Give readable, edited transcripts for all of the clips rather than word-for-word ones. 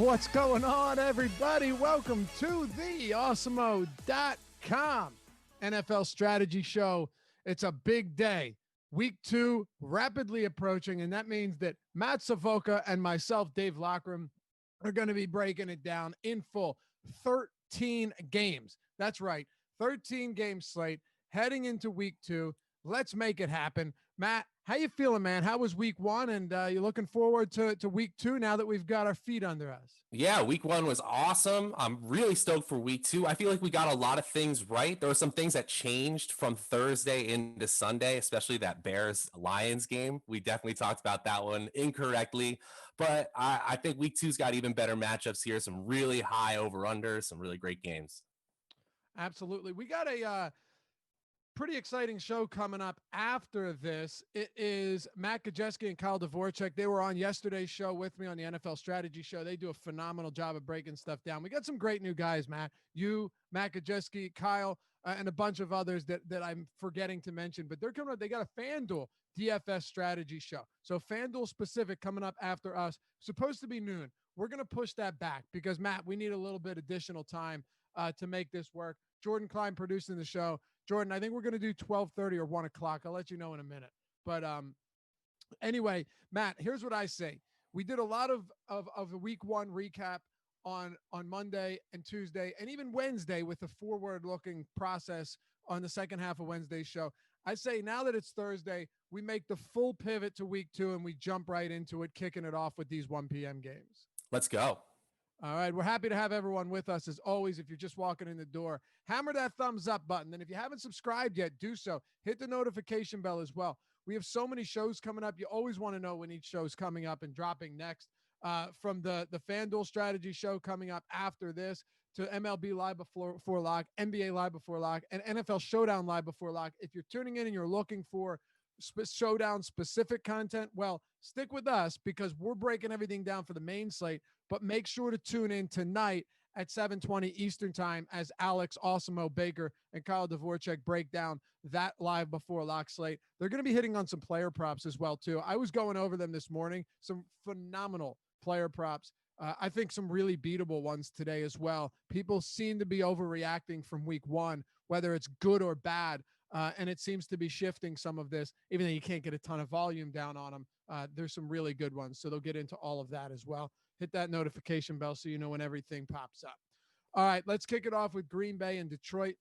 What's going on, everybody? Welcome to the Awesemo.com NFL strategy show. It's a big day. Week 2 rapidly approaching, and that means that Matt Savoca and myself, Dave Loughran, are going to be breaking it down in full. 13 games. That's right. 13 game slate heading into week 2. Let's make it happen. Matt, how you feeling, man? How was week 1? And you looking forward to week 2 now that we've got our feet under us? Yeah, week 1 was awesome. I'm really stoked for week 2. I feel like we got a lot of things right. There were some things that changed from Thursday into Sunday, especially that Bears-Lions game. We definitely talked about that one incorrectly, but I think week 2's got even better matchups here. Some really high over-unders, some really great games. Absolutely. We got a pretty exciting show coming up after this. It is Matt Kajeski and Kyle Dvorchak. They were on yesterday's show with me on the NFL strategy show. They do a phenomenal job of breaking stuff down. We got some great new guys, Matt. You, Matt Kajeski, Kyle, and a bunch of others that I'm forgetting to mention, but they're coming up. They got a FanDuel DFS strategy show. So FanDuel specific coming up after us. Supposed to be noon. We're going to push that back because, Matt, we need a little bit additional time to make this work. Jordan Klein producing the show. Jordan, I think we're going to do 12:30 or 1 o'clock. I'll let you know in a minute. But anyway, Matt, here's what I say. We did a lot of the week 1 recap on Monday and Tuesday and even Wednesday with the forward-looking process on the second half of Wednesday's show. I say now that it's Thursday, we make the full pivot to week 2 and we jump right into it, kicking it off with these 1 p.m. games. Let's go. All right, we're happy to have everyone with us. As always, if you're just walking in the door, hammer that thumbs up button. And if you haven't subscribed yet, do so. Hit the notification bell as well. We have so many shows coming up. You always want to know when each show is coming up and dropping next. From the FanDuel strategy show coming up after this to MLB Live before lock, NBA Live before lock, and NFL Showdown Live before lock. If you're tuning in and you're looking for Showdown specific content, well, stick with us because we're breaking everything down for the main slate. But make sure to tune in tonight at 7:20 Eastern time as Alex, Awesemo, Baker, and Kyle Dvorchak break down that live before lock slate. They're going to be hitting on some player props as well, too. I was going over them this morning. Some phenomenal player props. I think some really beatable ones today as well. People seem to be overreacting from week 1, whether it's good or bad. And it seems to be shifting some of this, even though you can't get a ton of volume down on them. There's some really good ones. So they'll get into all of that as well. Hit that notification bell so you know when everything pops up. All right, let's kick it off with Green Bay and Detroit.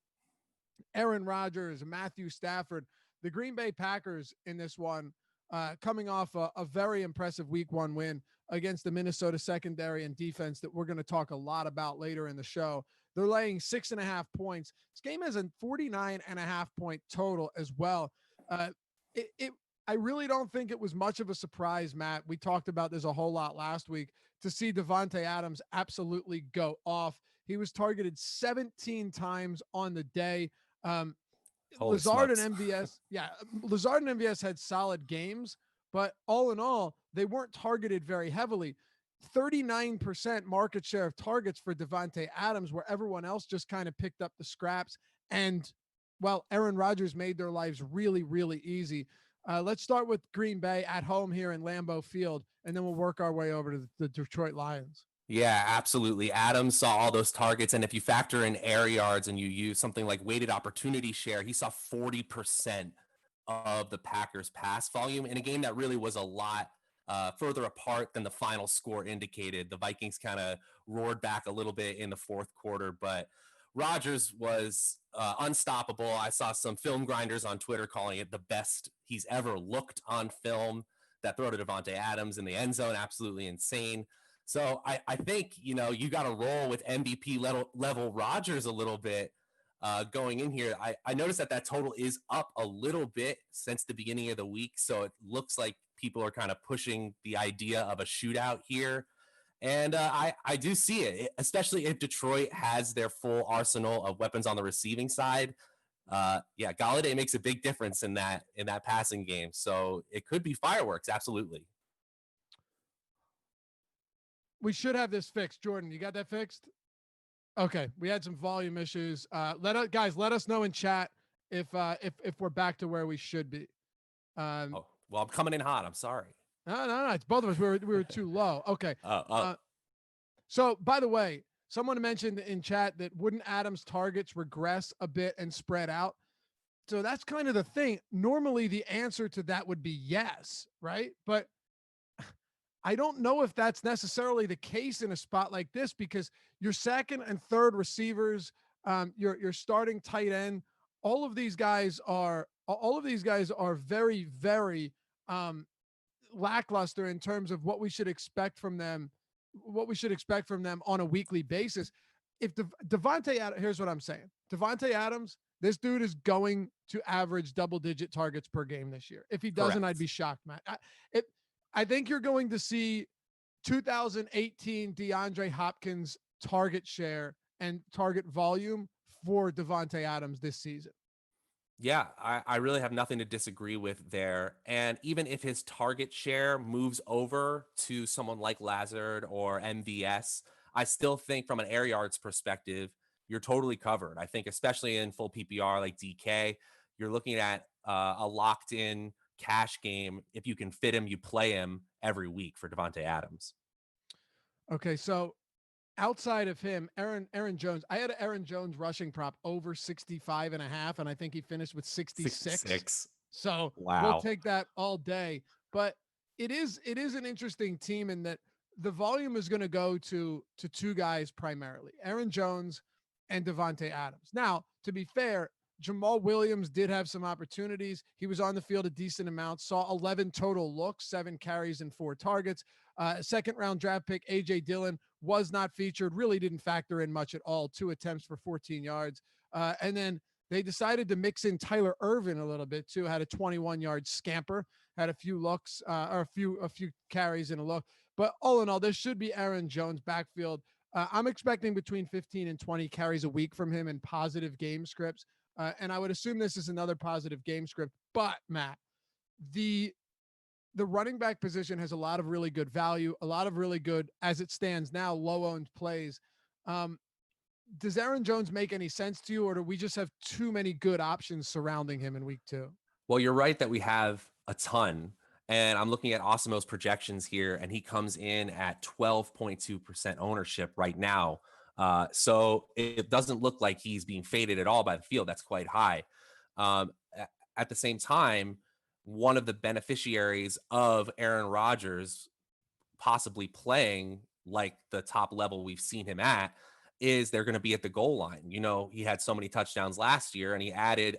Aaron Rodgers, Matthew Stafford, the Green Bay Packers in this one, coming off a very impressive week 1 win against the Minnesota secondary and defense that we're going to talk a lot about later in the show. They're laying 6.5 points. This game has a 49.5 point total as well. I really don't think it was much of a surprise, Matt. We talked about this a whole lot last week to see Davante Adams absolutely go off. He was targeted 17 times on the day. Lazard and MVS. Yeah, Lazard and MVS had solid games, but all in all, they weren't targeted very heavily. 39% market share of targets for Davante Adams, where everyone else just kind of picked up the scraps. And, well, Aaron Rodgers made their lives really, really easy. Let's start with Green Bay at home here in Lambeau Field, and then we'll work our way over to the Detroit Lions. Yeah, absolutely. Adams saw all those targets, and if you factor in air yards and you use something like weighted opportunity share, he saw 40% of the Packers' pass volume in a game that really was a lot further apart than the final score indicated. The Vikings kind of roared back a little bit in the fourth quarter, but Rodgers was unstoppable. I saw some film grinders on Twitter calling it the best he's ever looked on film. That throw to Davante Adams in the end zone, absolutely insane. So I think, you got to roll with MVP level Rodgers a little bit going in here. I noticed that total is up a little bit since the beginning of the week. So it looks like people are kind of pushing the idea of a shootout here. And I do see it, especially if Detroit has their full arsenal of weapons on the receiving side. Galladay makes a big difference in that passing game. So it could be fireworks. Absolutely. We should have this fixed. Jordan, you got that fixed? Okay. We had some volume issues. Let us know in chat if we're back to where we should be. Well, I'm coming in hot. I'm sorry. No. It's both of us. We were too low. Okay. So, by the way, someone mentioned in chat that wouldn't Adams' targets regress a bit and spread out? So that's kind of the thing. Normally, the answer to that would be yes, right? But I don't know if that's necessarily the case in a spot like this, because your second and third receivers, your starting tight end, all of these guys are very, very lackluster in terms of what we should expect from them, on a weekly basis. If Devontae, here's what I'm saying. Devontae Adams, this dude is going to average double-digit targets per game this year. If he doesn't, Correct. I'd be shocked, Matt. I think you're going to see 2018 DeAndre Hopkins target share and target volume for Devontae Adams this season. Yeah, I really have nothing to disagree with there. And even if his target share moves over to someone like Lazard or MVS, I still think from an air yards perspective, you're totally covered. I think especially in full PPR like DK, you're looking at a locked in cash game. If you can fit him, you play him every week for Devontae Adams. Okay, so outside of him, Aaron Jones, I had an Aaron Jones rushing prop over 65.5, and I think he finished with 66. So wow, we'll take that all day. But it is an interesting team in that the volume is going to go to two guys primarily, Aaron Jones and Devontae Adams. Now, to be fair, Jamal Williams did have some opportunities. He was on the field a decent amount, saw 11 total looks, 7 carries and 4 targets. Second round draft pick, A.J. Dillon, was not featured, really didn't factor in much at all, 2 attempts for 14 yards. And then they decided to mix in Tyler Ervin a little bit too, had a 21-yard scamper, had a few looks, or a few carries and a look. But all in all, this should be Aaron Jones backfield. I'm expecting between 15 and 20 carries a week from him in positive game scripts. And I would assume this is another positive game script. But, Matt, the running back position has a lot of really good value, a lot of really good, as it stands now, low-owned plays. Does Aaron Jones make any sense to you, or do we just have too many good options surrounding him in week 2? Well, you're right that we have a ton. And I'm looking at Awesemo's projections here, and he comes in at 12.2% ownership right now. So it doesn't look like he's being faded at all by the field. That's quite high. At the same time, one of the beneficiaries of Aaron Rodgers possibly playing like the top level we've seen him at is they're going to be at the goal line. You know, he had so many touchdowns last year, and he added,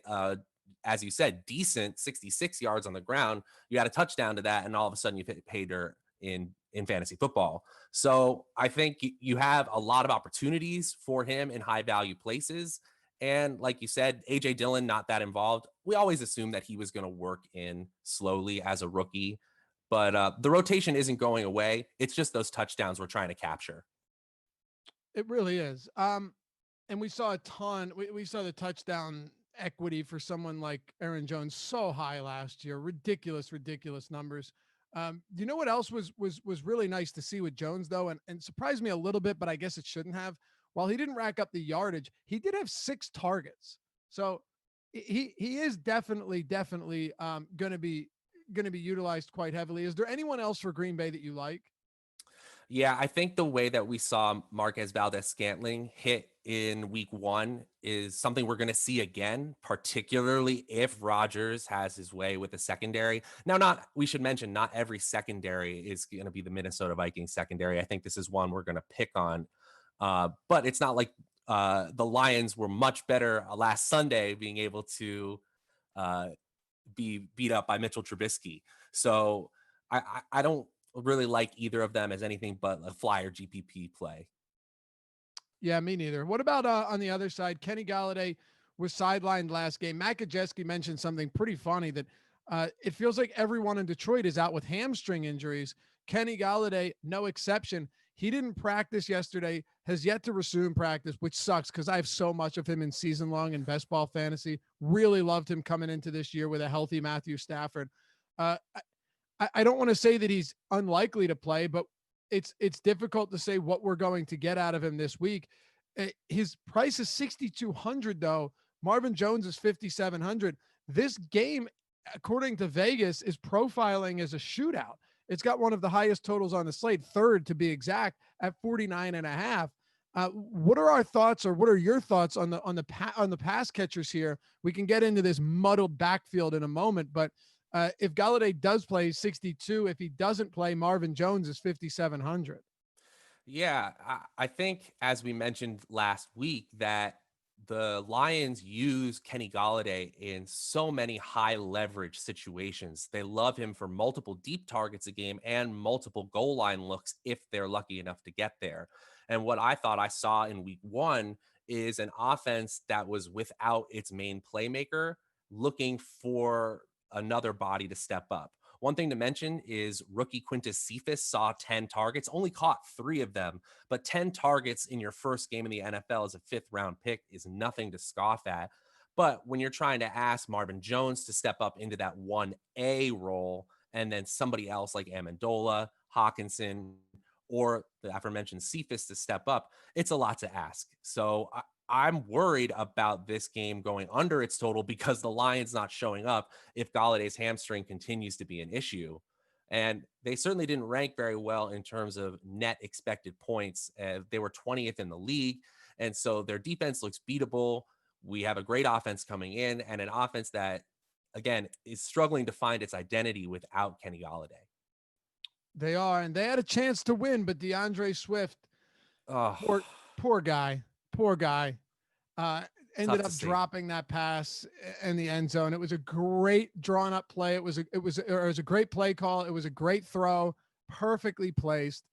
as you said, decent 66 yards on the ground. You add a touchdown to that, and all of a sudden you've hit pay dirt in fantasy football. So I think you have a lot of opportunities for him in high value places. And like you said, AJ Dillon, not that involved. We always assumed that he was going to work in slowly as a rookie, but the rotation isn't going away. It's just those touchdowns we're trying to capture. It really is. And we saw a ton. We saw the touchdown equity for someone like Aaron Jones so high last year. Ridiculous numbers. You know what else was really nice to see with Jones, though, and surprised me a little bit, but I guess it shouldn't have. While he didn't rack up the yardage, he did have 6 targets. So he is definitely going to be utilized quite heavily. Is there anyone else for Green Bay that you like? Yeah, I think the way that we saw Marquez Valdez-Scantling hit in week 1 is something we're going to see again, particularly if Rodgers has his way with the secondary. Now, we should mention, not every secondary is going to be the Minnesota Vikings secondary. I think this is one we're going to pick on. But it's not like the Lions were much better last Sunday being able to be beat up by Mitchell Trubisky. So I don't really like either of them as anything but a flyer GPP play. Yeah, me neither. What about on the other side? Kenny Golladay was sidelined last game. Matt Kajeski mentioned something pretty funny, that it feels like everyone in Detroit is out with hamstring injuries. Kenny Golladay, no exception. He didn't practice yesterday, has yet to resume practice, which sucks because I have so much of him in season long in best ball fantasy. Really loved him coming into this year with a healthy Matthew Stafford. I don't want to say that he's unlikely to play, but it's difficult to say what we're going to get out of him this week. His price is 6,200 though. Marvin Jones is 5,700. This game, according to Vegas, is profiling as a shootout. It's got one of the highest totals on the slate, third to be exact, at 49.5. What are our thoughts, or what are your thoughts on the pass catchers here? We can get into this muddled backfield in a moment, but if Golladay does play, 62. If he doesn't play, Marvin Jones is 5,700. Yeah, I think as we mentioned last week that the Lions use Kenny Golladay in so many high leverage situations. They love him for multiple deep targets a game and multiple goal line looks if they're lucky enough to get there. And what I thought I saw in week one is an offense that was without its main playmaker, looking for another body to step up. One thing to mention is rookie Quintus Cephas saw 10 targets, only caught 3 of them, but 10 targets in your first game in the NFL as a 5th-round pick is nothing to scoff at. But when you're trying to ask Marvin Jones to step up into that 1A role, and then somebody else like Amendola, Hawkinson, or the aforementioned Cephas to step up, it's a lot to ask. So I'm worried about this game going under its total because the Lions not showing up if Galladay's hamstring continues to be an issue. And they certainly didn't rank very well in terms of net expected points. They were 20th in the league. And so their defense looks beatable. We have a great offense coming in, and an offense that, again, is struggling to find its identity without Kenny Golladay. They are, and they had a chance to win, but DeAndre Swift, poor guy, ended up dropping that pass in the end zone. It was a great drawn up play. It was a great play call. It was a great throw, perfectly placed.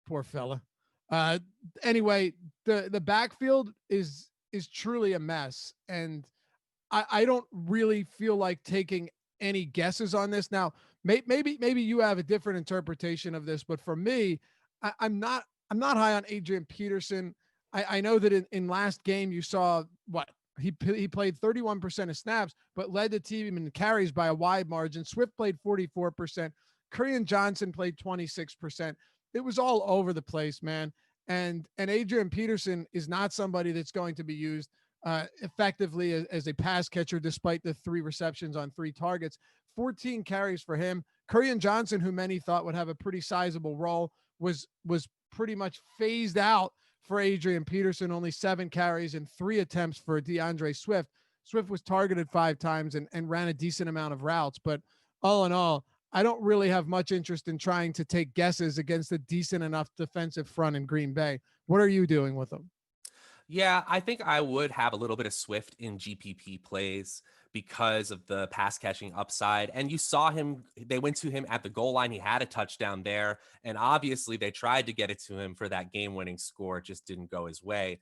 Poor fella. Anyway, the backfield is truly a mess, and I don't really feel like taking any guesses on this. Now, maybe you have a different interpretation of this, but for me, I'm not high on Adrian Peterson. I know that in last game you saw what he played 31% of snaps, but led the team in carries by a wide margin. Swift played 44%. Kerryon Johnson played 26%. It was all over the place, man. And Adrian Peterson is not somebody that's going to be used effectively as a pass catcher, despite the 3 receptions on 3 targets. 14 carries for him. Kerryon Johnson, who many thought would have a pretty sizable role, was pretty much phased out for Adrian Peterson. Only 7 carries and 3 attempts for DeAndre Swift. Swift was targeted 5 times and ran a decent amount of routes. But all in all, I don't really have much interest in trying to take guesses against a decent enough defensive front in Green Bay. What are you doing with them? Yeah, I think I would have a little bit of Swift in GPP plays because of the pass catching upside. And you saw him, they went to him at the goal line. He had a touchdown there. And obviously, they tried to get it to him for that game winning score. It just didn't go his way.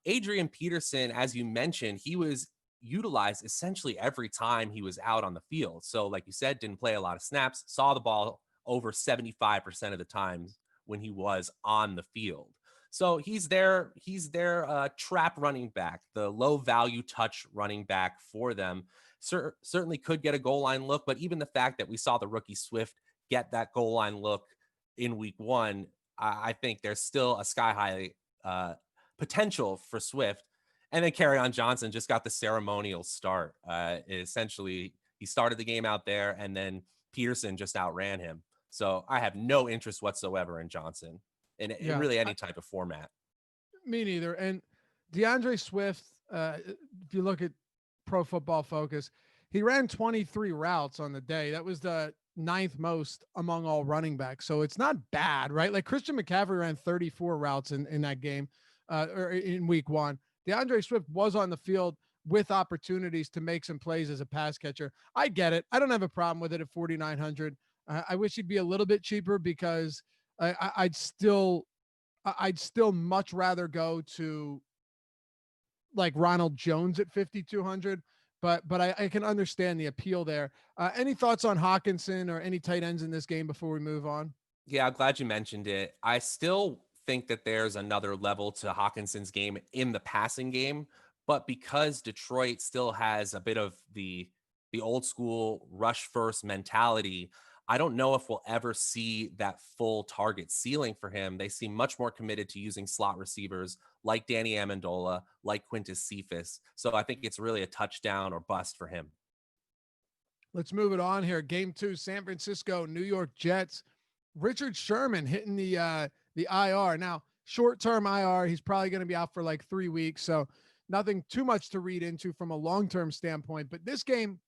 Adrian Peterson, as you mentioned, he was utilized essentially every time he was out on the field. So, like you said, didn't play a lot of snaps, saw the ball over 75% of the times when he was on the field. So he's their trap running back, the low value touch running back for them. Certainly could get a goal line look, but even the fact that we saw the rookie Swift get that goal line look in week one, I think there's still a sky high potential for Swift. And then Kerryon Johnson just got the ceremonial start. Essentially, he started the game out there, and then Peterson just outran him. So I have no interest whatsoever in Johnson in really any type of format. Me neither. And DeAndre Swift, if you look at Pro Football Focus, he ran 23 routes on the day. That was the 9th most among all running backs. So it's not bad, right? Like Christian McCaffrey ran 34 routes in that game or in week one. DeAndre Swift was on the field with opportunities to make some plays as a pass catcher. I get it. I don't have a problem with it at 4,900. I wish he'd be a little bit cheaper because I'd still much rather go to like Ronald Jones at 5,200, but I can understand the appeal there. Any thoughts on Hawkinson or any tight ends in this game before we move on? Yeah, I'm glad you mentioned it. I still think that there's another level to Hawkinson's game in the passing game, but because Detroit still has a bit of the old school rush first mentality, I don't know if we'll ever see that full target ceiling for him. They seem much more committed to using slot receivers like Danny Amendola, like Quintus Cephas. So I think it's really a touchdown or bust for him. Let's move it on here. Game 2, San Francisco, New York Jets. Richard Sherman hitting the IR. Now, short-term IR, he's probably going to be out for like 3 weeks, so nothing too much to read into from a long-term standpoint. But this game,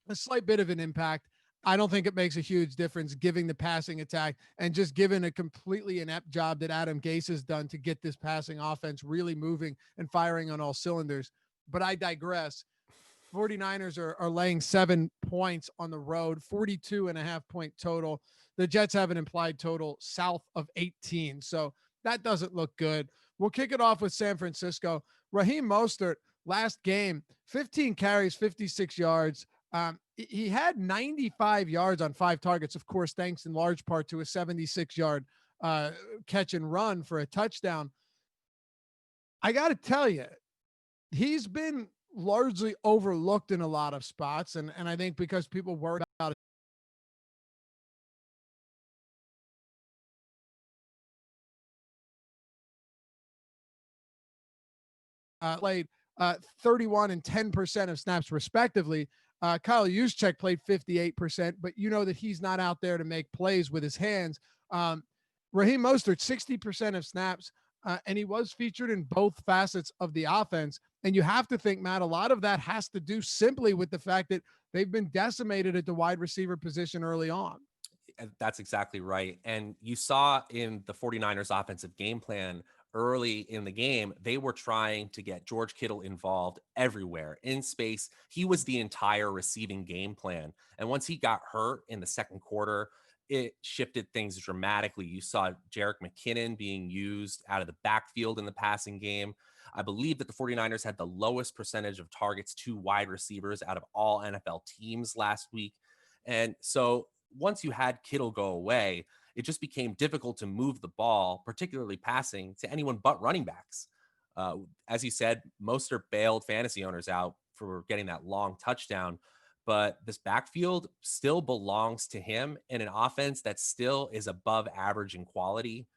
a slight bit of an impact. I don't think it makes a huge difference giving the passing attack and just given a completely inept job that Adam Gase has done to get this passing offense really moving and firing on all cylinders. But I digress. 49ers are laying 7 points on the road, 42.5-point total. The Jets have an implied total south of 18. So that doesn't look good. We'll kick it off with San Francisco. Raheem Mostert, last game, 15 carries, 56 yards. He had 95 yards on 5 targets, of course, thanks in large part to a 76-yard catch and run for a touchdown. I got to tell you, he's been largely overlooked in a lot of spots. And I think because people worry about it. Played 31 and 10% of snaps respectively. Kyle Juszczyk played 58%, but you know that he's not out there to make plays with his hands. Raheem Mostert, 60% of snaps, and he was featured in both facets of the offense. And you have to think, Matt, a lot of that has to do simply with the fact that they've been decimated at the wide receiver position early on. That's exactly right. And you saw in the 49ers offensive game plan early in the game, they were trying to get George Kittle involved everywhere in space. He was the entire receiving game plan. And once he got hurt in the second quarter, it shifted things dramatically. You saw Jerick McKinnon being used out of the backfield in the passing game. I believe that the 49ers had the lowest percentage of targets to wide receivers out of all NFL teams last week. And so once you had Kittle go away, it just became difficult to move the ball, particularly passing, to anyone but running backs. As you said, Mostert bailed fantasy owners out for getting that long touchdown, but this backfield still belongs to him in an offense that still is above average in quality.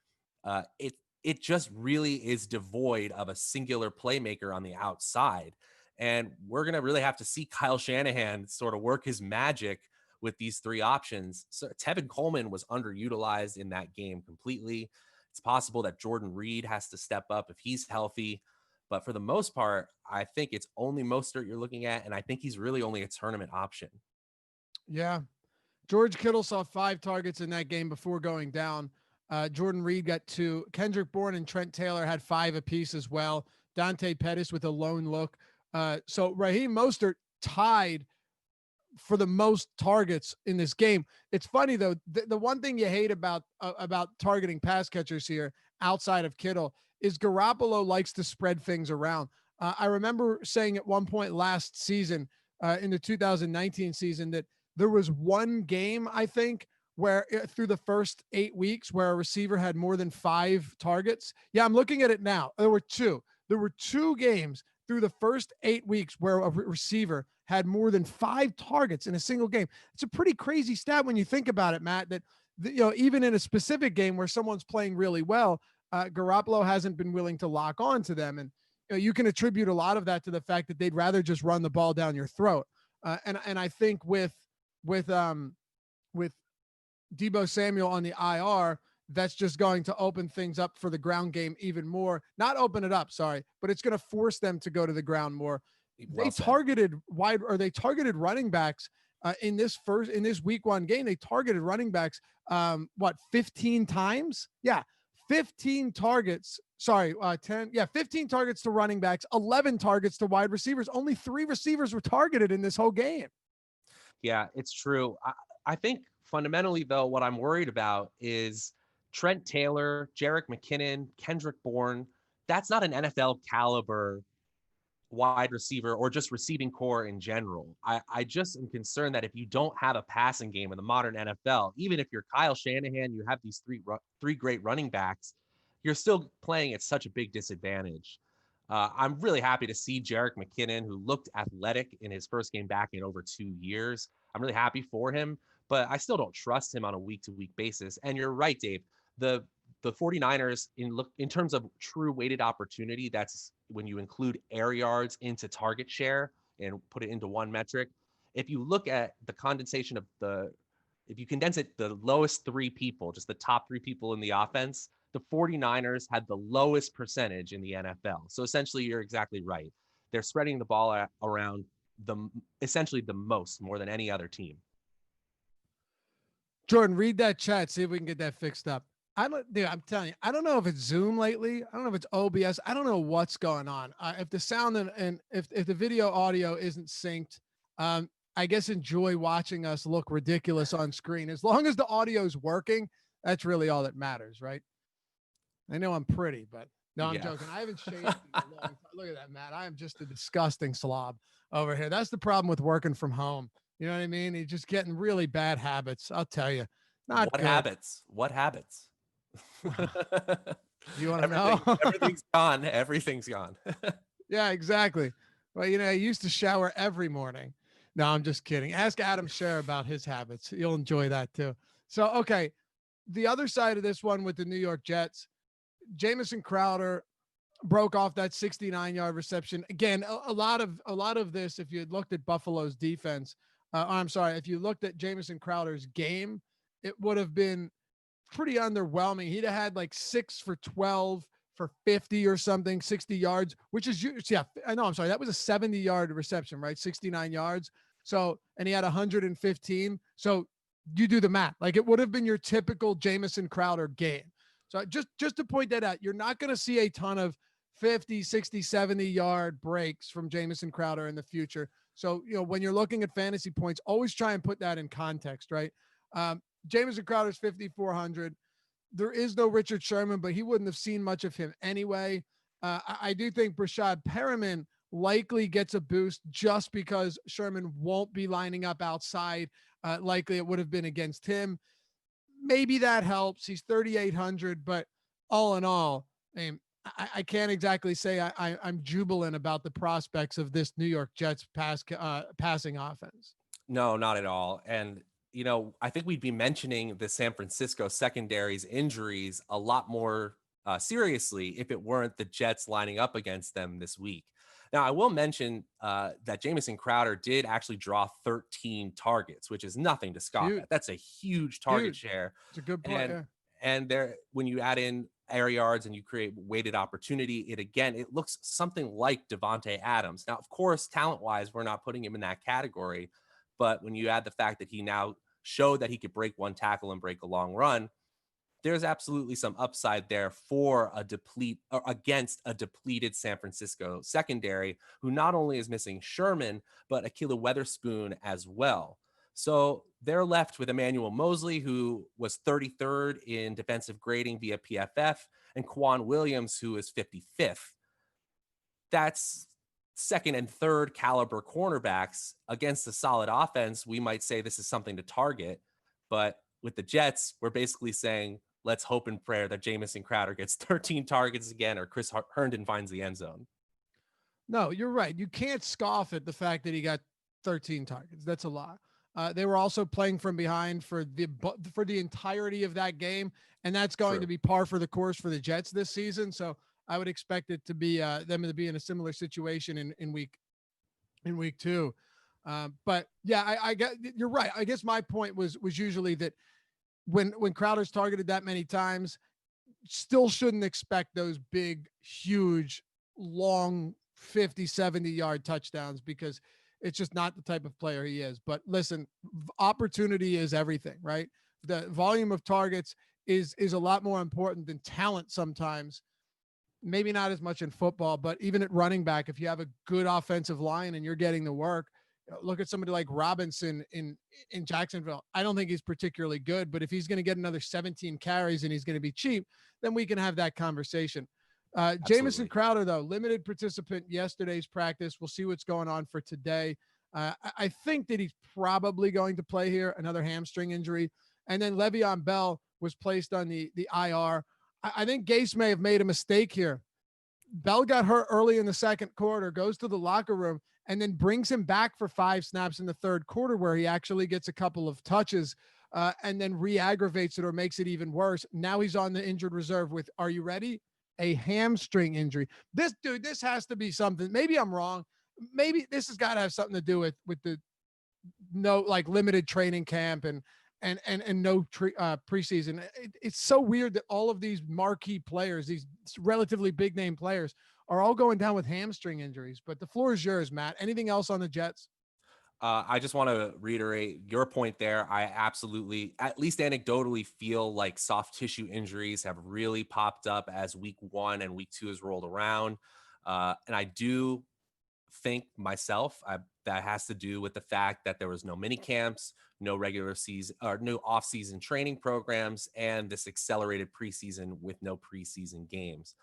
It just really is devoid of a singular playmaker on the outside. And we're going to really have to see Kyle Shanahan sort of work his magic with these 3 options. So Tevin Coleman was underutilized in that game completely. It's possible that Jordan Reed has to step up if he's healthy. But for the most part, I think it's only Mostert you're looking at, and I think he's really only a tournament option. Yeah. George Kittle saw 5 targets in that game before going down. Jordan Reed got 2. Kendrick Bourne and Trent Taylor had 5 apiece as well. Dante Pettis with a lone look. So Raheem Mostert tied for the most targets in this game. It's funny though, the one thing you hate about targeting pass catchers here outside of Kittle is Garoppolo likes to spread things around. I remember saying at one point last season, in the 2019 season, that there was one game, I think, where through the first 8 weeks where a receiver had more than 5 targets. Yeah, I'm looking at it now. There were 2. There were 2 games through the first 8 weeks where a receiver had more than 5 targets in a single game. It's a pretty crazy stat when you think about it, Matt, that even in a specific game where someone's playing really well, Garoppolo hasn't been willing to lock on to them. And you can attribute a lot of that to the fact that they'd rather just run the ball down your throat. And I think with Deebo Samuel on the IR, that's just going to open things up for the ground game even more. Not open it up, sorry, but it's going to force them to go to the ground more. They targeted running backs in this week 1 game. They targeted running backs 15 times? Yeah, 15 targets. Sorry, 10. Yeah, 15 targets to running backs, 11 targets to wide receivers. Only 3 receivers were targeted in this whole game. Yeah, it's true. I think fundamentally, though, what I'm worried about is Trent Taylor, Jerick McKinnon, Kendrick Bourne. That's not an NFL caliber wide receiver or just receiving core in general. I just am concerned that if you don't have a passing game in the modern NFL, even if you're Kyle Shanahan, you have these three great running backs, you're still playing at such a big disadvantage. I'm really happy to see Jerick McKinnon, who looked athletic in his first game back in over 2 years. I'm really happy for him, but I still don't trust him on a week-to-week basis. And you're right, Dave. The 49ers, in terms of true weighted opportunity, that's when you include air yards into target share and put it into one metric, if you look at the condensation of if you condense it, the lowest three people, just the top three people in the offense, the 49ers had the lowest percentage in the NFL. So essentially, you're exactly right. They're spreading the ball around essentially the most, more than any other team. Jordan, read that chat. See if we can get that fixed up. Dude, I'm telling you, I don't know if it's Zoom lately. I don't know if it's OBS. I don't know what's going on. If the sound and if the video audio isn't synced, I guess enjoy watching us look ridiculous on screen. As long as the audio is working, that's really all that matters, right? I know I'm pretty, but no, I'm joking. I haven't shaved in a long time. Look at that, Matt. I am just a disgusting slob over here. That's the problem with working from home. You know what I mean? He's just getting really bad habits. I'll tell you. Not what good. habits? What habits? You want to know? Everything's gone. Everything's gone. Yeah, exactly. Well, I used to shower every morning. No, I'm just kidding. Ask Adam Scher about his habits. You'll enjoy that too. So, okay. The other side of this one with the New York Jets, Jamison Crowder broke off that 69-yard reception. Again, a lot of this, if you had looked at Buffalo's defense, if you looked at Jamison Crowder's game, it would have been pretty underwhelming. He'd have had like 6 for 12 for 50 or something, 60 yards, which is, I know, I'm sorry. That was a 70-yard reception, right? 69 yards. So, and he had 115. So you do the math. Like, it would have been your typical Jamison Crowder game. So just to point that out, you're not going to see a ton of 50, 60, 70-yard breaks from Jamison Crowder in the future. So, when you're looking at fantasy points, always try and put that in context, right? Jamison Crowder's 5,400. There is no Richard Sherman, but he wouldn't have seen much of him anyway. I do think Brashad Perriman likely gets a boost just because Sherman won't be lining up outside. Likely it would have been against him. Maybe that helps. He's 3,800, but all in all, I can't exactly say I'm jubilant about the prospects of this New York Jets passing offense. No, not at all. And, I think we'd be mentioning the San Francisco secondary's injuries a lot more seriously if it weren't the Jets lining up against them this week. Now, I will mention that Jamison Crowder did actually draw 13 targets, which is nothing to scoff at. That's a huge target share. It's a good point. And when you add in air yards and you create weighted opportunity, it looks something like Devontae Adams. Now, of course, talent-wise, we're not putting him in that category. But when you add the fact that he now showed that he could break one tackle and break a long run, there's absolutely some upside there for against a depleted San Francisco secondary, who not only is missing Sherman, but Ahkello Witherspoon as well. So they're left with Emmanuel Mosley, who was 33rd in defensive grading via PFF, and Quan Williams, who is 55th. That's second and third caliber cornerbacks against a solid offense. We might say this is something to target, but with the Jets, we're basically saying, let's hope and pray that Jamison Crowder gets 13 targets again, or Chris Herndon finds the end zone. No, you're right. You can't scoff at the fact that he got 13 targets. That's a lot. They were also playing from behind for the entirety of that game, and that's going to be par for the course for the Jets this season. So I would expect it to be them to be in a similar situation in week 2. But yeah, I get, you're right. I guess my point was usually that when Crowder's targeted that many times, still shouldn't expect those big, huge, long 50, 70-yard touchdowns, because it's just not the type of player he is. But listen, opportunity is everything, right? The volume of targets is a lot more important than talent sometimes. Maybe not as much in football, but even at running back, if you have a good offensive line and you're getting the work, look at somebody like Robinson in Jacksonville. I don't think he's particularly good, but if he's going to get another 17 carries and he's going to be cheap, then we can have that conversation. Jamison Crowder, though, limited participant yesterday's practice. We'll see what's going on for today. I think that he's probably going to play here, another hamstring injury. And then Le'Veon Bell was placed on the IR. I think Gase may have made a mistake here. Bell got hurt early in the second quarter, goes to the locker room, and then brings him back for 5 snaps in the third quarter, where he actually gets a couple of touches and then re-aggravates it or makes it even worse. Now he's on the injured reserve with, are you ready? A hamstring injury. This has to be something. Maybe I'm wrong. Maybe this has got to have something to do with the no like limited training camp and no preseason. It's so weird that all of these marquee players, these relatively big name players, are all going down with hamstring injuries. But the floor is yours, Matt. Anything else on the Jets? I just want to reiterate your point there. I absolutely, at least anecdotally, feel like soft tissue injuries have really popped up as week 1 and week 2 has rolled around. And I do think myself that has to do with the fact that there was no mini camps, no regular season or no off-season training programs, and this accelerated preseason with no preseason games.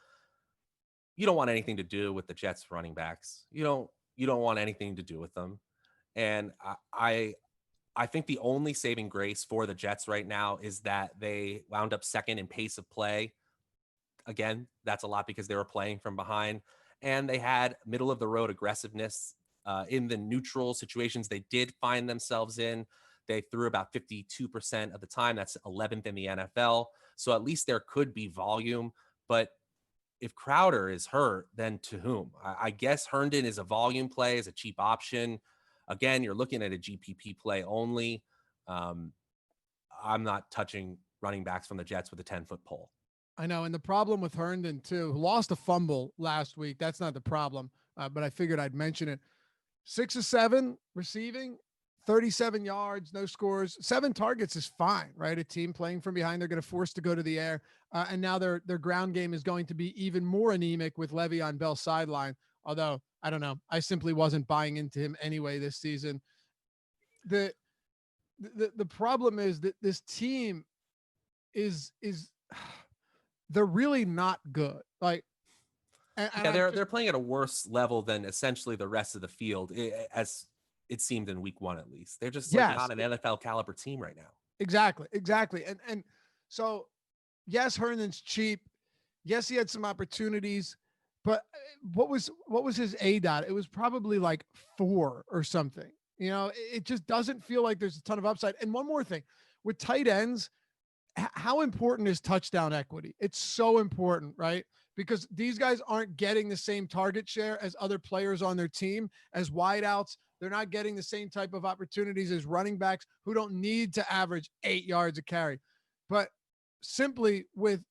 You don't want anything to do with the Jets running backs. You don't want anything to do with them. And I think the only saving grace for the Jets right now is that they wound up second in pace of play. Again, that's a lot because they were playing from behind, and they had middle of the road aggressiveness in the neutral situations they did find themselves in. They threw about 52% of the time. That's 11th in the NFL. So at least there could be volume. But if Crowder is hurt, then to whom? I guess Herndon is a volume play, is a cheap option. Again, you're looking at a GPP play only. I'm not touching running backs from the Jets with a 10-foot pole. I know. And the problem with Herndon, too, who lost a fumble last week. That's not the problem, but I figured I'd mention it. 6 of 7 receiving, 37 yards, no scores. 7 targets is fine, right? A team playing from behind, they're going to force to go to the air. And now their ground game is going to be even more anemic with Le'Veon Bell sideline. Although, I don't know. I simply wasn't buying into him anyway this season. The problem is that this team is they're really not good. Like, they're playing at a worse level than essentially the rest of the field, as it seemed in week 1 at least. They're just not an NFL caliber team right now. Exactly. And so, yes, Herndon's cheap. Yes, he had some opportunities. But what was his ADOT? It was probably like 4 or something. You know, it just doesn't feel like there's a ton of upside. And one more thing, with tight ends, how important is touchdown equity? It's so important, right? Because these guys aren't getting the same target share as other players on their team, as wideouts. They're not getting the same type of opportunities as running backs who don't need to average 8 yards a carry. But simply with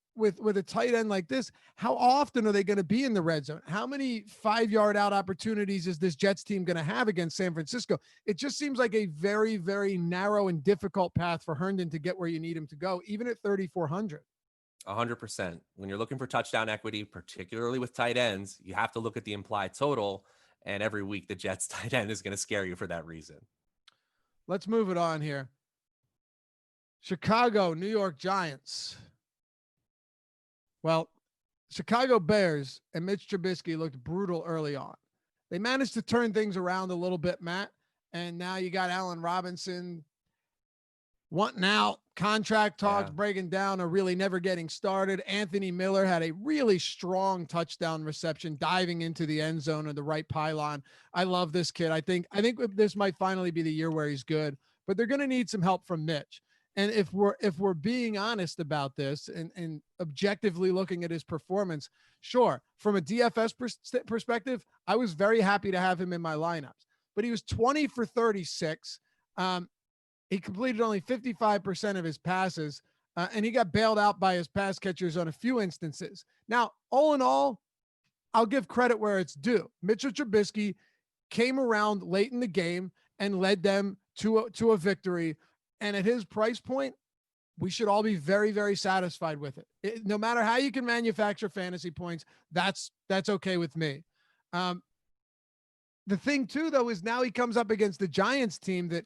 a tight end like this, how often are they going to be in the red zone? How many 5-yard out opportunities is this Jets team going to have against San Francisco? It just seems like a very, very narrow and difficult path for Herndon to get where you need him to go, even at 3,400. 100%. When you're looking for touchdown equity, particularly with tight ends, you have to look at the implied total. And every week, the Jets tight end is going to scare you for that reason. Let's move it on here. Chicago, New York Giants. Well, Chicago Bears and Mitch Trubisky looked brutal early on. They managed to turn things around a little bit, Matt. And now you got Allen Robinson wanting out, contract talks breaking down, or really never getting started. Anthony Miller had a really strong touchdown reception, diving into the end zone or the right pylon. I love this kid. I think this might finally be the year where he's good, but they're going to need some help from Mitch. And if we're being honest about this and objectively looking at his performance, sure, from a DFS perspective, I was very happy to have him in my lineups. But he was 20 for 36. He completed only 55% of his passes, and he got bailed out by his pass catchers on a few instances. Now, all in all, I'll give credit where it's due. Mitchell Trubisky came around late in the game and led them to a victory. And at his price point, we should all be very, very satisfied with it. No matter how you can manufacture fantasy points, that's okay with me. The thing too, though, is now he comes up against the Giants team that,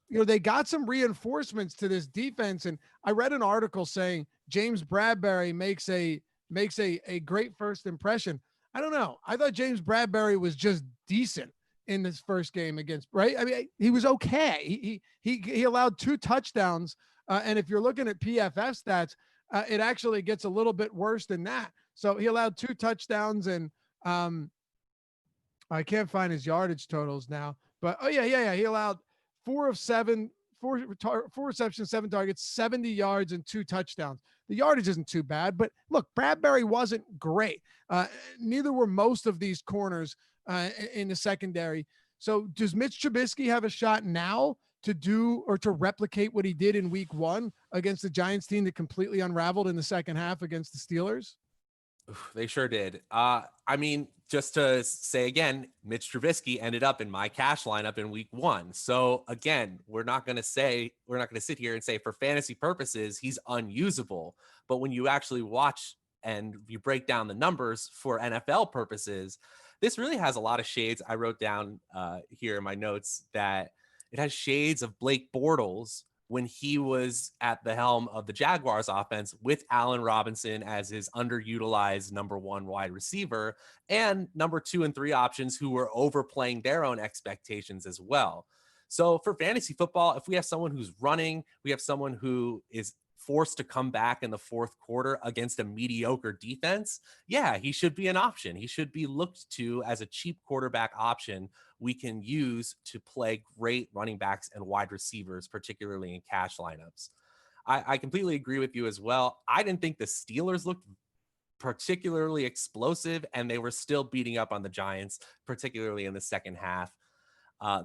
you know, they got some reinforcements to this defense. And I read an article saying James Bradbury makes a great first impression. I don't know. I thought James Bradbury was just decent in this first game against, right? I mean, he was okay. He allowed 2 touchdowns. And if you're looking at PFF stats, it actually gets a little bit worse than that. So he allowed 2 touchdowns and I can't find his yardage totals now, but he allowed 4 receptions, 7 targets, 70 yards and 2 touchdowns. The yardage isn't too bad, but look, Bradbury wasn't great. Neither were most of these corners in the secondary. So does Mitch Trubisky have a shot now to do or to replicate what he did in week 1 against the Giants team that completely unraveled in the second half against the Steelers? They sure did. I mean, just to say again, Mitch Trubisky ended up in my cash lineup in week 1. So again, we're not going to sit here and say for fantasy purposes, he's unusable. But when you actually watch and you break down the numbers for NFL purposes, this really has a lot of shades. I wrote down here in my notes that it has shades of Blake Bortles when he was at the helm of the Jaguars offense with Allen Robinson as his underutilized number 1 wide receiver and number 2 and 3 options who were overplaying their own expectations as well. So for fantasy football, if we have someone who's running, we have someone who is forced to come back in the fourth quarter against a mediocre defense, yeah, he should be an option. He should be looked to as a cheap quarterback option we can use to play great running backs and wide receivers, particularly in cash lineups. I completely agree with you as well. I didn't think the Steelers looked particularly explosive, and they were still beating up on the Giants, particularly in the second half.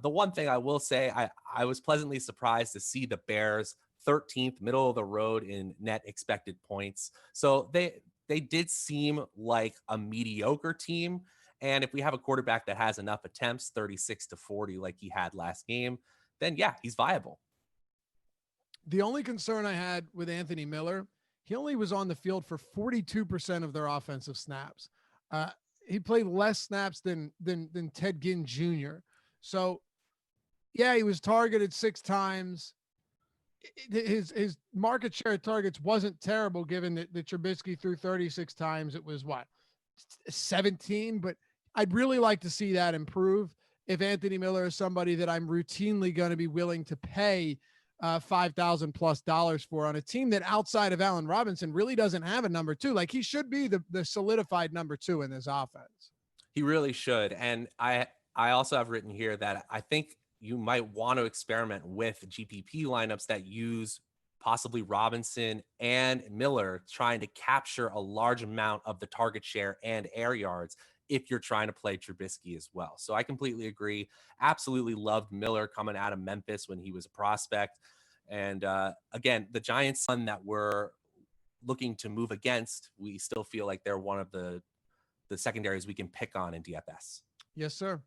The one thing I will say, I was pleasantly surprised to see the Bears 13th, middle of the road in net expected points. So they did seem like a mediocre team. And if we have a quarterback that has enough attempts, 36-40, like he had last game, then yeah, he's viable. The only concern I had with Anthony Miller, he only was on the field for 42% of their offensive snaps. He played less snaps than Ted Ginn Jr. So yeah, he was targeted 6 times. His market share targets wasn't terrible given that Trubisky threw 36 times. It was what, 17, but I'd really like to see that improve. If Anthony Miller is somebody that I'm routinely going to be willing to pay $5,000+ for on a team that outside of Allen Robinson really doesn't have a number 2. Like he should be the solidified number 2 in this offense. He really should. And I also have written here that I think you might want to experiment with GPP lineups that use possibly Robinson and Miller, trying to capture a large amount of the target share and air yards if you're trying to play Trubisky as well. So I completely agree. Absolutely loved Miller coming out of Memphis when he was a prospect. And again, the Giants one that we're looking to move against, we still feel like they're one of the secondaries we can pick on in DFS. Yes, sir.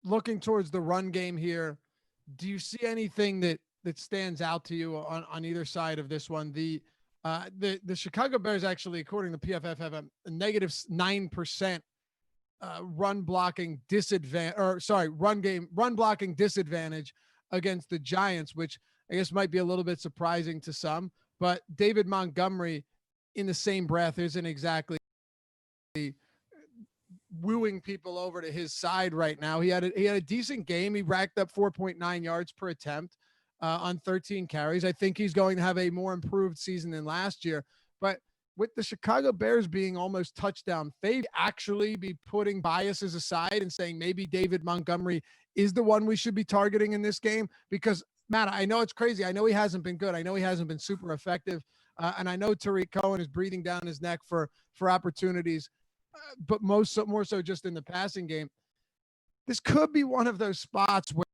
Looking towards the run game here, do you see anything that stands out to you on either side of this one? The Chicago Bears actually, according to PFF, have a -9% run blocking disadvantage against the Giants, which I guess might be a little bit surprising to some. But David Montgomery, in the same breath, isn't exactly wooing people over to his side right now. He had a decent game. He racked up 4.9 yards per attempt on 13 carries. I think he's going to have a more improved season than last year. But with the Chicago Bears being almost touchdown favored, actually be putting biases aside and saying maybe David Montgomery is the one we should be targeting in this game. Because Matt, I know it's crazy. I know he hasn't been good. I know he hasn't been super effective. And I know Tariq Cohen is breathing down his neck for opportunities. But more so just in the passing game. This could be one of those spots where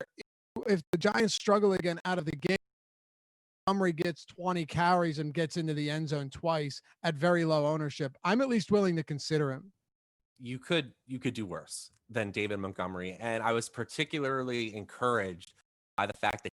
if the Giants struggle again out of the game, Montgomery gets 20 carries and gets into the end zone twice at very low ownership, I'm at least willing to consider him. You could do worse than David Montgomery. And I was particularly encouraged by the fact that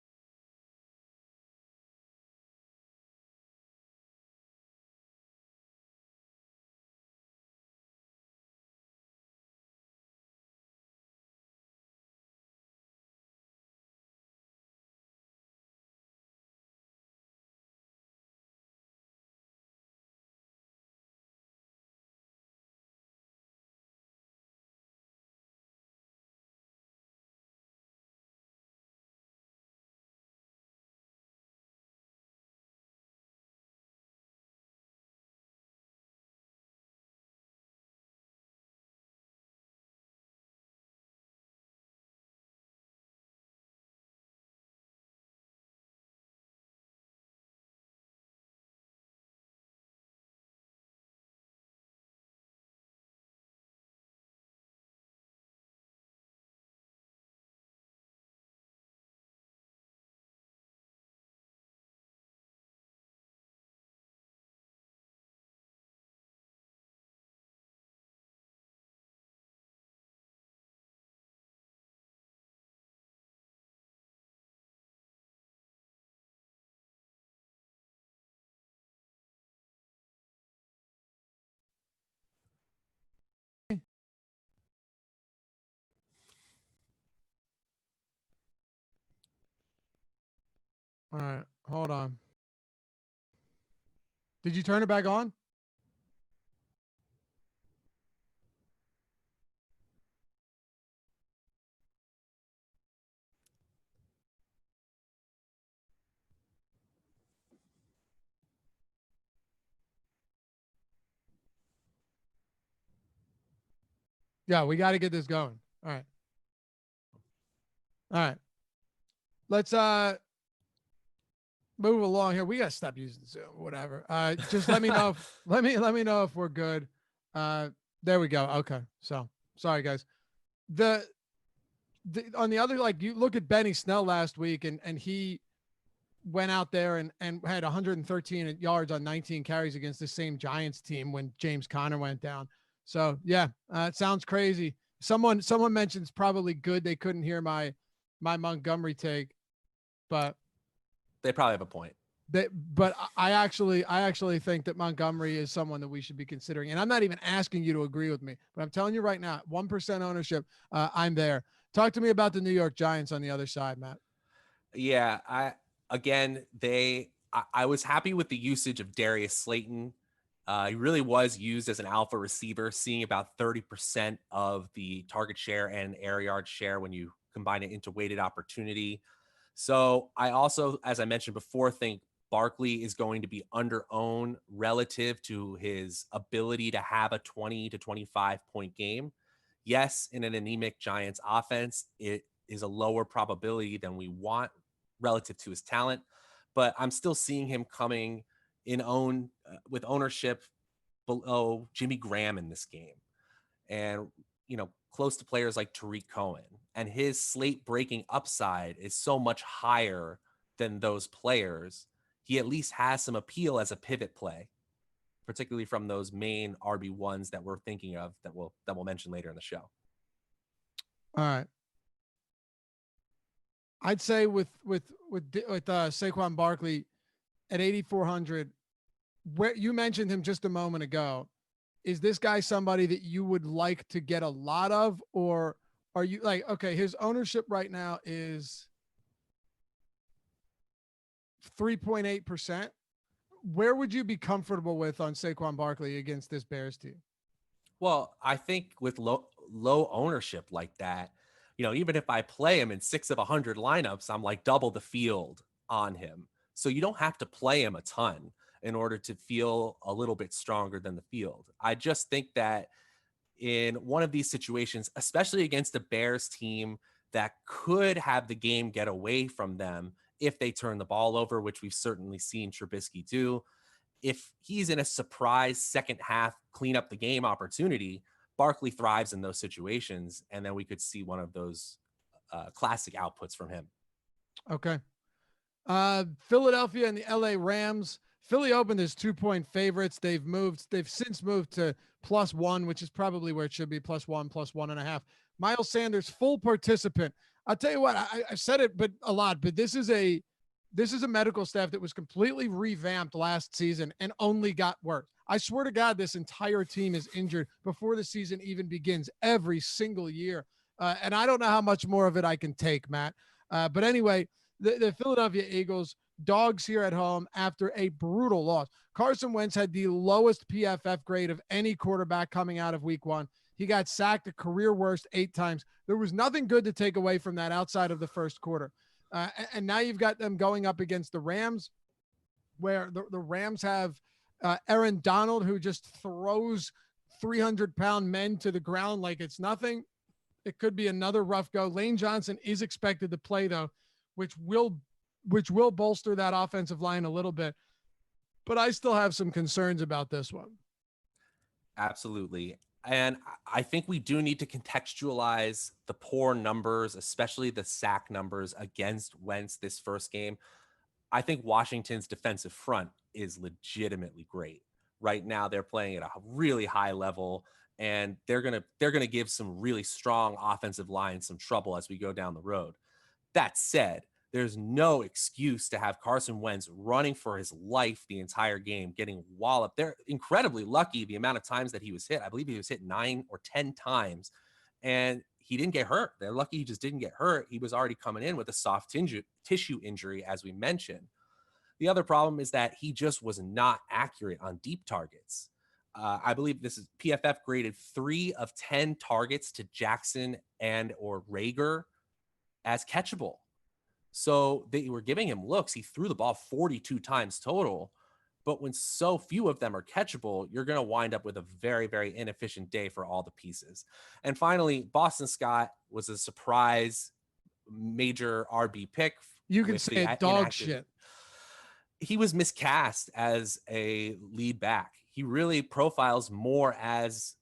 All right, hold on. Did you turn it back on? Yeah, we got to get this going. All right. All right. Let's move along here. We got to stop using Zoom, whatever. Just let me know if, let me know if we're good. There we go. Okay. So, sorry guys. The on the other, like, you look at Benny Snell last week, and he went out there and had 113 yards on 19 carries against the same Giants team when James Conner went down. So yeah, it sounds crazy. Someone mentioned it's probably good they couldn't hear my Montgomery take, but They probably have a point. But I actually think that Montgomery is someone that we should be considering. And I'm not even asking you to agree with me, but I'm telling you right now, 1% ownership, I'm there. Talk to me about the New York Giants on the other side, Matt. Yeah, I was happy with the usage of Darius Slayton. He really was used as an alpha receiver, seeing about 30% of the target share and air yard share when you combine it into weighted opportunity. So I also, as I mentioned before, think Barkley is going to be under-owned relative to his ability to have a 20 to 25 point game. Yes, in an anemic Giants offense, it is a lower probability than we want relative to his talent, but I'm still seeing him coming in with ownership below Jimmy Graham in this game, and close to players like Tariq Cohen, and his slate breaking upside is so much higher than those players. He at least has some appeal as a pivot play, particularly from those main RB1s that we're thinking of that we'll mention later in the show. All right. I'd say with Saquon Barkley at 8,400, where you mentioned him just a moment ago, is this guy somebody that you would like to get a lot of, or are you like, okay, his ownership right now is 3.8%. Where would you be comfortable with on Saquon Barkley against this Bears team? Well, I think with low ownership like that, even if I play him in 6 of 100 lineups, I'm like double the field on him. So you don't have to play him a ton in order to feel a little bit stronger than the field. I just think that in one of these situations, especially against a Bears team that could have the game get away from them if they turn the ball over, which we've certainly seen Trubisky do, if he's in a surprise second half clean up the game opportunity, Barkley thrives in those situations, and then we could see one of those classic outputs from him. Okay. Philadelphia and the LA Rams. Philly opened as 2-point favorites. They've since moved to +1, which is probably where it should be, +1, +1.5. Miles Sanders, full participant. I'll tell you what, I've said it a lot, but this is a medical staff that was completely revamped last season and only got worse. I swear to God, this entire team is injured before the season even begins every single year. And I don't know how much more of it I can take, Matt. But anyway, the Philadelphia Eagles, dogs here at home after a brutal loss. Carson Wentz had the lowest PFF grade of any quarterback coming out of week 1. He got sacked a career worst 8 times. There was nothing good to take away from that outside of the first quarter. And now you've got them going up against the Rams, where the Rams have Aaron Donald, who just throws 300-pound men to the ground like it's nothing. It could be another rough go. Lane Johnson is expected to play, though, which will bolster that offensive line a little bit. But I still have some concerns about this one. Absolutely. And I think we do need to contextualize the poor numbers, especially the sack numbers against Wentz this first game. I think Washington's defensive front is legitimately great. Right now, they're playing at a really high level, and they're gonna give some really strong offensive lines some trouble as we go down the road. That said, there's no excuse to have Carson Wentz running for his life the entire game, getting walloped. They're incredibly lucky the amount of times that he was hit. I believe he was hit 9 or 10 times. And he didn't get hurt. They're lucky he just didn't get hurt. He was already coming in with a soft tissue injury, as we mentioned. The other problem is that he just was not accurate on deep targets. I believe this is PFF graded 3 of 10 targets to Jackson and or Reagor as catchable. So they were giving him looks. He threw the ball 42 times total. But when so few of them are catchable, you're going to wind up with a very, very inefficient day for all the pieces. And finally, Boston Scott was a surprise major RB pick. You can say dog shit. He was miscast as a lead back. He really profiles more as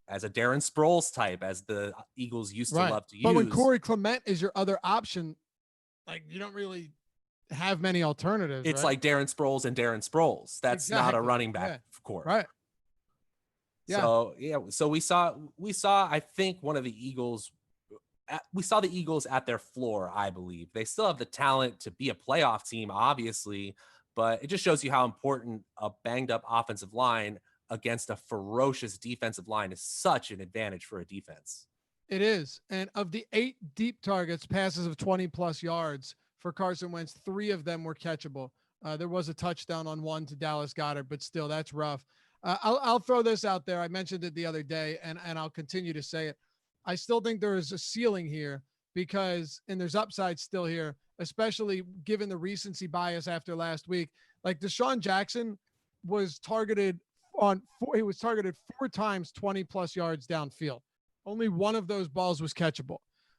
a Darren Sproles type, as the Eagles used to love to use. But when Corey Clement is your other option, like, you don't really have many alternatives. It's like Darren Sproles and Darren Sproles. That's not a running back core. Right. Yeah. So we saw, I think one of the Eagles, we saw the Eagles at their floor, I believe. They still have the talent to be a playoff team, obviously, but it just shows you how important a banged up offensive line against a ferocious defensive line is such an advantage for a defense. It is. And of the 8 deep targets, passes of 20 plus yards for Carson Wentz, 3 of them were catchable. There was a touchdown on one to Dallas Goedert, but still, that's rough. I'll throw this out there. I mentioned it the other day, and I'll continue to say it. I still think there is a ceiling here and there's upside still here, especially given the recency bias after last week. Like, Deshaun Jackson was targeted 4 times 20 plus yards downfield. Only one of those balls was catchable.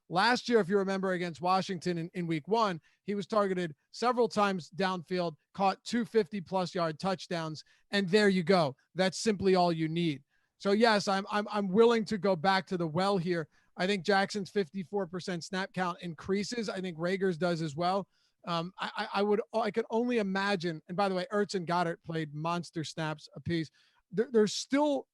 Last year, if you remember, against Washington in week 1, he was targeted several times downfield, caught 250 plus yard touchdowns. And there you go. That's simply all you need. So yes, I'm willing to go back to the well here. I think Jackson's 54% snap count increases. I think Reagor's does as well. I could only imagine. And by the way, Ertz and Goddard played monster snaps apiece. There's still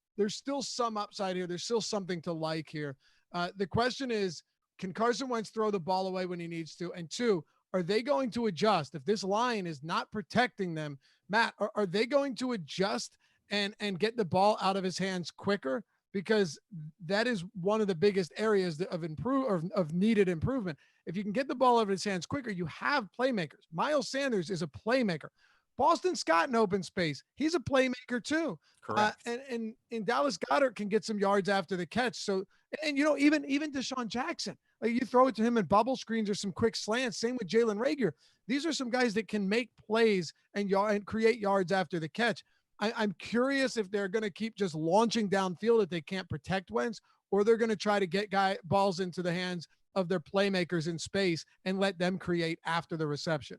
some upside here. There's still something to like here. The question is, can Carson Wentz throw the ball away when he needs to? And 2, are they going to adjust? If this line is not protecting them, Matt, are they going to adjust and get the ball out of his hands quicker? Because that is one of the biggest areas of needed improvement. If you can get the ball out of his hands quicker, you have playmakers. Miles Sanders is a playmaker. Boston Scott in open space, he's a playmaker too. Correct. And Dallas Goedert can get some yards after the catch. So, and even Deshaun Jackson, like, you throw it to him in bubble screens or some quick slants. Same with Jalen Reagor. These are some guys that can make plays and create yards after the catch. I'm curious if they're going to keep just launching downfield if they can't protect Wentz, or they're going to try to get balls into the hands of their playmakers in space and let them create after the reception.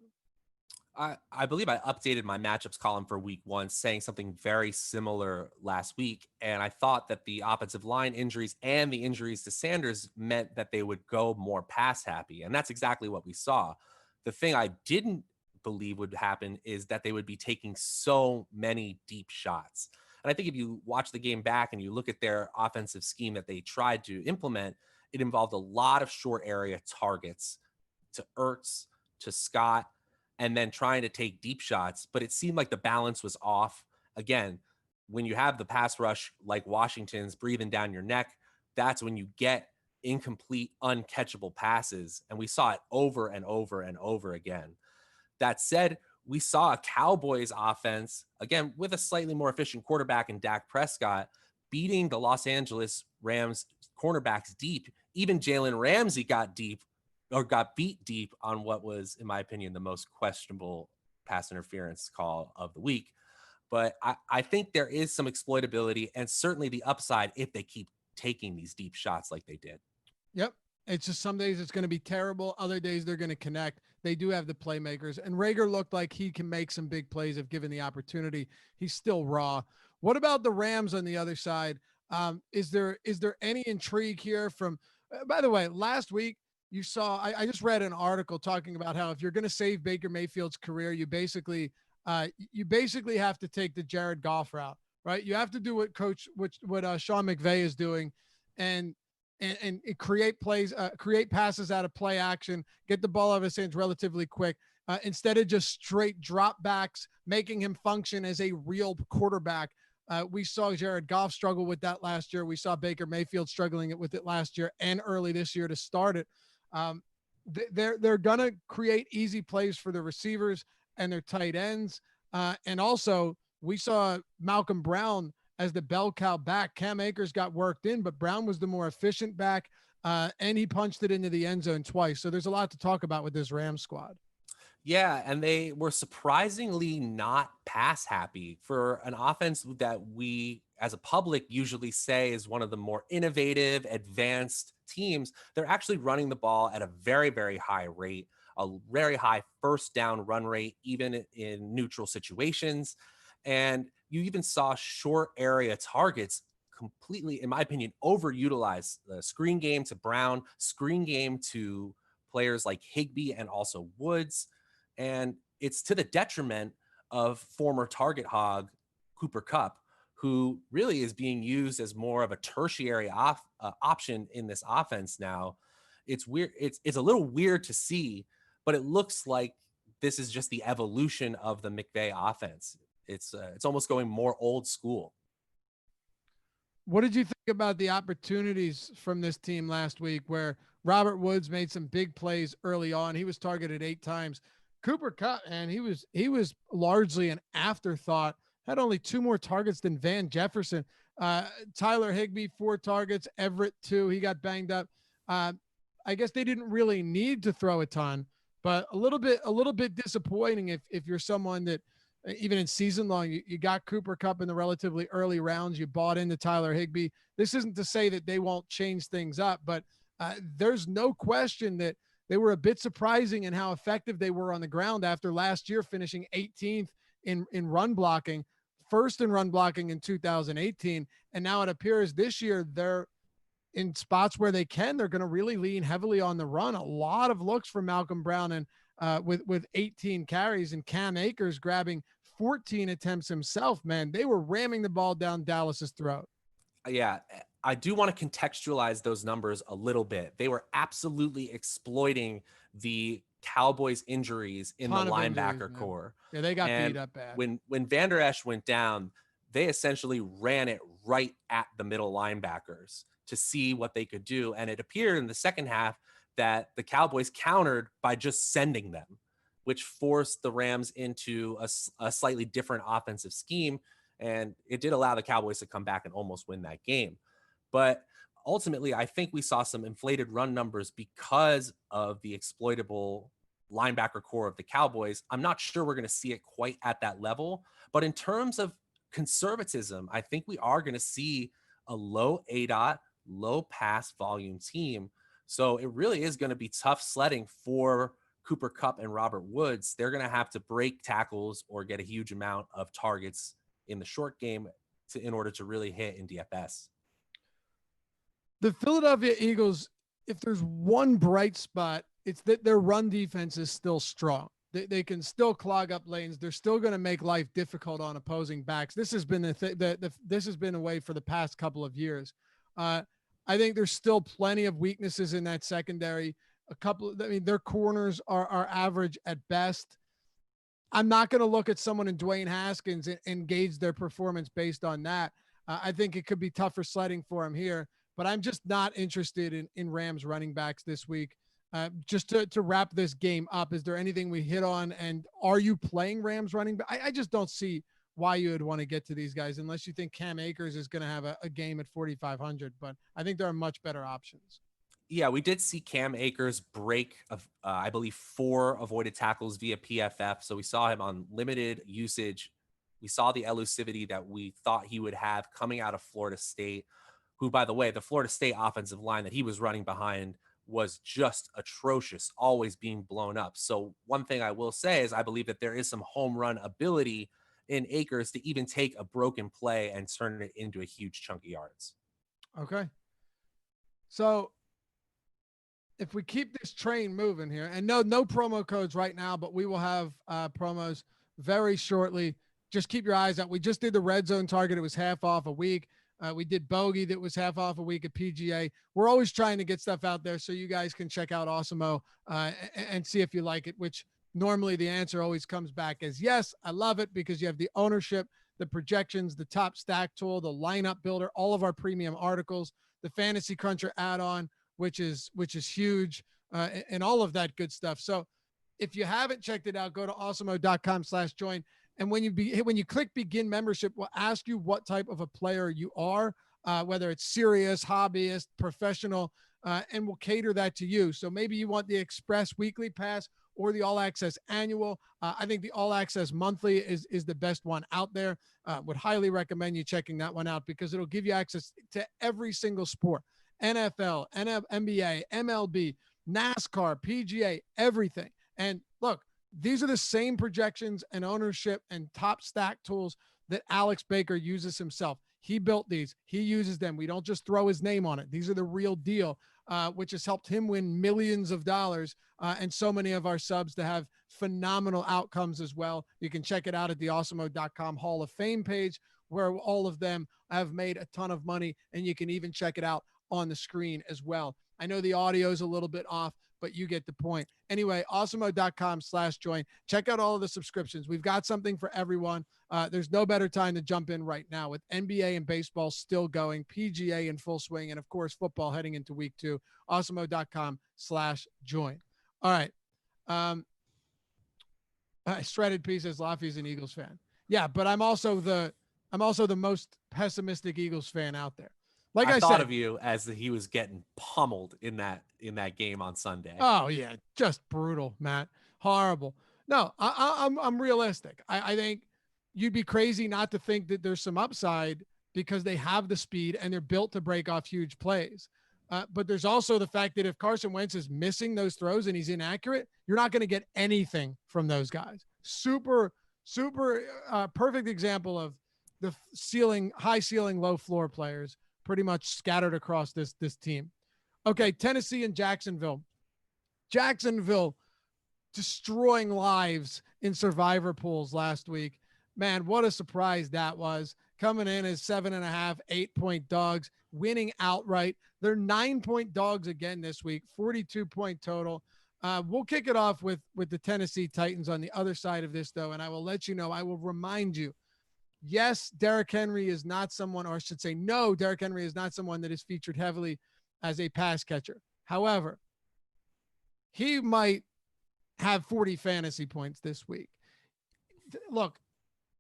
I believe I updated my matchups column for week 1, saying something very similar last week. And I thought that the offensive line injuries and the injuries to Sanders meant that they would go more pass happy. And that's exactly what we saw. The thing I didn't believe would happen is that they would be taking so many deep shots. And I think if you watch the game back and you look at their offensive scheme that they tried to implement, it involved a lot of short area targets to Ertz, to Scott, and then trying to take deep shots. But it seemed like the balance was off. Again, when you have the pass rush like Washington's breathing down your neck, that's when you get incomplete, uncatchable passes. And we saw it over and over and over again. That said, we saw a Cowboys offense, again, with a slightly more efficient quarterback in Dak Prescott, beating the Los Angeles Rams cornerbacks deep. Even Jalen Ramsey got beat deep on what was, in my opinion, the most questionable pass interference call of the week. But I think there is some exploitability and certainly the upside if they keep taking these deep shots like they did. Yep. It's just some days it's going to be terrible. Other days they're going to connect. They do have the playmakers. And Reagor looked like he can make some big plays if given the opportunity. He's still raw. What about the Rams on the other side? Is there any intrigue here from, by the way, last week you saw, I just read an article talking about how if you're going to save Baker Mayfield's career, you basically have to take the Jared Goff route, right? You have to do what Sean McVay is doing and create plays, create passes out of play action, get the ball out of his hands relatively quick, instead of just straight drop backs, making him function as a real quarterback. We saw Jared Goff struggle with that last year. We saw Baker Mayfield struggling with it last year and early this year to start it. They're going to create easy plays for the receivers and their tight ends. And also, we saw Malcolm Brown as the bell cow back. Cam Akers got worked in, but Brown was the more efficient back, and he punched it into the end zone twice. So there's a lot to talk about with this Rams squad. Yeah, and they were surprisingly not pass happy for an offense that we as a public usually say is one of the more innovative, advanced teams. They're actually running the ball at a very, very high rate, a very high first down run rate, even in neutral situations. And you even saw short area targets completely, in my opinion, overutilize the screen game to Brown, screen game to players like Higbee and also Woods. And it's to the detriment of former target hog Cooper Kupp, who really is being used as more of a tertiary option in this offense now. It's weird. It's a little weird to see, but it looks like this is just the evolution of the McVay offense. It's almost going more old school. What did you think about the opportunities from this team last week where Robert Woods made some big plays early on? He was targeted 8 times. Cooper Kupp, and he was largely an afterthought. Had only 2 more targets than Van Jefferson. Tyler Higbee 4 targets, Everett 2. He got banged up. I guess they didn't really need to throw a ton, but a little bit disappointing if you're someone that even in season long you got Cooper Kupp in the relatively early rounds. You bought into Tyler Higbee. This isn't to say that they won't change things up, but there's no question that they were a bit surprising in how effective they were on the ground after last year finishing 18th in run blocking, first in run blocking in 2018. And now it appears this year they're in spots where they're going to really lean heavily on the run. A lot of looks for Malcolm Brown and with 18 carries, and Cam Akers grabbing 14 attempts himself. Man, they were ramming the ball down Dallas's throat. Yeah, I do want to contextualize those numbers a little bit. They were absolutely exploiting the Cowboys injuries in the linebacker core. Yeah, they got beat up bad. When Van Der Esch went down, they essentially ran it right at the middle linebackers to see what they could do. And it appeared in the second half that the Cowboys countered by just sending them, which forced the Rams into a slightly different offensive scheme. And it did allow the Cowboys to come back and almost win that game. But ultimately, I think we saw some inflated run numbers because of the exploitable linebacker core of the Cowboys. I'm not sure we're going to see it quite at that level. But in terms of conservatism, I think we are going to see a low ADOT, low pass volume team. So it really is going to be tough sledding for Cooper Kupp and Robert Woods. They're going to have to break tackles or get a huge amount of targets in the short game in order to really hit in DFS. The Philadelphia Eagles, if there's one bright spot, it's that their run defense is still strong. They can still clog up lanes. They're still going to make life difficult on opposing backs. This has been this has been a way for the past couple of years. I think there's still plenty of weaknesses in that secondary. Their corners are average at best. I'm not going to look at someone in Dwayne Haskins and gauge their performance based on that. I think it could be tougher sledding for him here, but I'm just not interested in Rams running backs this week. Just to wrap this game up, is there anything we hit on? And are you playing Rams running back? I just don't see why you would want to get to these guys unless you think Cam Akers is going to have a game at 4,500, but I think there are much better options. Yeah, we did see Cam Akers break, I believe, 4 avoided tackles via PFF. So we saw him on limited usage. We saw the elusivity that we thought he would have coming out of Florida State, who, by the way, the Florida State offensive line that he was running behind was just atrocious, always being blown up. So one thing I will say is I believe that there is some home run ability in Akers to even take a broken play and turn it into a huge chunk of yards. Okay. So if we keep this train moving here, and no promo codes right now, but we will have promos very shortly. Just keep your eyes out. We just did the red zone target. It was half off a week. We did bogey that was half off a week at PGA. We're always trying to get stuff out there so you guys can check out Awesemo and see if you like it, which normally the answer always comes back as yes, I love it, because you have the ownership, the projections, the top stack tool, the lineup builder, all of our premium articles, the Fantasy Cruncher add-on, which is huge, and all of that good stuff. So if you haven't checked it out, go to awesemo.com/join. And when you click begin membership, we'll ask you what type of a player you are, whether it's serious, hobbyist, professional, and we'll cater that to you. So maybe you want the Express weekly pass or the all access annual. I think the all access monthly is the best one out there. Would highly recommend you checking that one out because it'll give you access to every single sport, NFL, NBA, MLB, NASCAR, PGA, everything. And look, these are the same projections and ownership and top stack tools that Alex Baker uses himself. He built these. He uses them. We don't just throw his name on it. These are the real deal, which has helped him win millions of dollars and so many of our subs to have phenomenal outcomes as well. You can check it out at the awesemo.com Hall of Fame page where all of them have made a ton of money, and you can even check it out on the screen as well. I know the audio is a little bit off, but you get the point. Anyway, awesemo.com/join. Check out all of the subscriptions. We've got something for everyone. There's no better time to jump in right now with NBA and baseball still going, PGA in full swing, and of course, football heading into week 2. Awesemo.com/join. All right. Shredded P says Laffy's an Eagles fan. Yeah, but I'm also the most pessimistic Eagles fan out there. Like I thought said, of you as he was getting pummeled in that game on Sunday. Oh yeah, just brutal, Matt. Horrible. No, I'm realistic. I think you'd be crazy not to think that there's some upside because they have the speed and they're built to break off huge plays. But there's also the fact that if Carson Wentz is missing those throws and he's inaccurate, you're not going to get anything from those guys. Super perfect example of the high ceiling, low floor players pretty much scattered across this team. Okay, Tennessee and Jacksonville. Jacksonville destroying lives in survivor pools last week. Man, what a surprise that was. Coming in as 7.5, 8-point dogs, winning outright. They're 9-point dogs again this week, 42-point total. We'll kick it off with the Tennessee Titans on the other side of this, though, and I will let you know, I will remind you, yes, Derrick Henry is not someone, or I should say no, Derrick Henry is not someone that is featured heavily as a pass catcher. However, he might have 40 fantasy points this week. Look,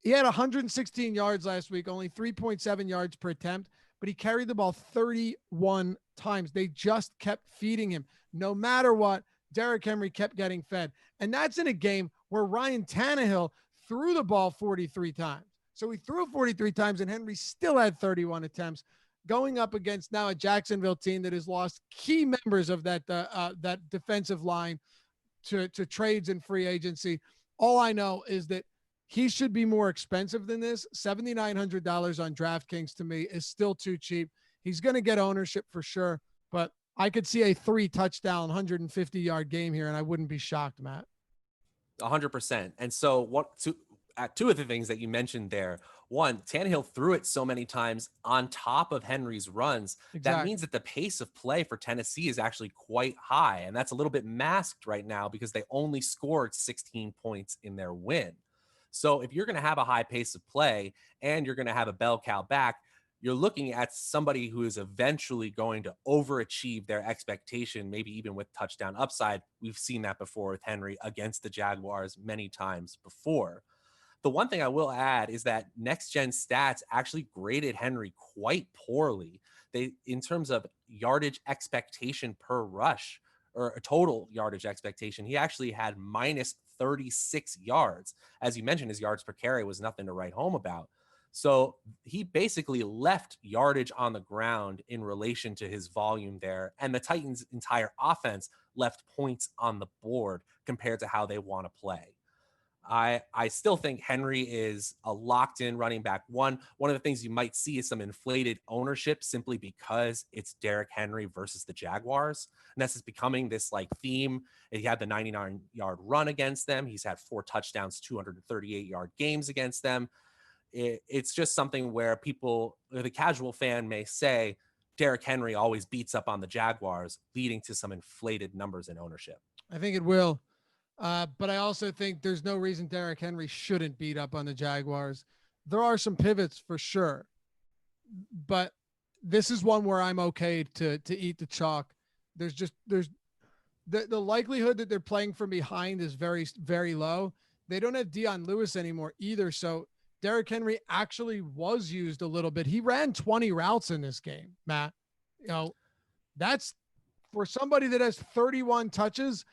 he had 116 yards last week, only 3.7 yards per attempt, but he carried the ball 31 times. They just kept feeding him. No matter what, Derrick Henry kept getting fed. And that's in a game where Ryan Tannehill threw the ball 43 times. So he threw 43 times and Henry still had 31 attempts, going up against now a Jacksonville team that has lost key members of that defensive line to trades and free agency. All I know is that he should be more expensive than this. $7,900 on DraftKings to me is still too cheap. He's going to get ownership for sure, but I could see a 3-touchdown, 150-yard game here, and I wouldn't be shocked, Matt. 100%. And so two of the things that you mentioned there. One, Tannehill threw it so many times on top of Henry's runs. Exactly. That means that the pace of play for Tennessee is actually quite high. And that's a little bit masked right now because they only scored 16 points in their win. So if you're going to have a high pace of play and you're going to have a bell cow back, you're looking at somebody who is eventually going to overachieve their expectation, maybe even with touchdown upside. We've seen that before with Henry against the Jaguars many times before. The one thing I will add is that Next Gen Stats actually graded Henry quite poorly. In terms of yardage expectation per rush, or a total yardage expectation, he actually had minus 36 yards. As you mentioned, his yards per carry was nothing to write home about. So he basically left yardage on the ground in relation to his volume there. And the Titans' entire offense left points on the board compared to how they want to play. I still think Henry is a locked-in running back. One of the things you might see is some inflated ownership simply because it's Derrick Henry versus the Jaguars. And that's just becoming this like theme. He had the 99-yard run against them. He's had 4 touchdowns, 238-yard games against them. It's just something where the casual fan may say Derrick Henry always beats up on the Jaguars, leading to some inflated numbers in ownership. I think it will. But I also think there's no reason Derrick Henry shouldn't beat up on the Jaguars. there are some pivots for sure, but this is one where I'm okay to eat the chalk. There's the likelihood that they're playing from behind is very, very low. They don't have Dion Lewis anymore either. So Derrick Henry actually was used a little bit. He ran 20 routes in this game, Matt. That's for somebody that has 31 touches.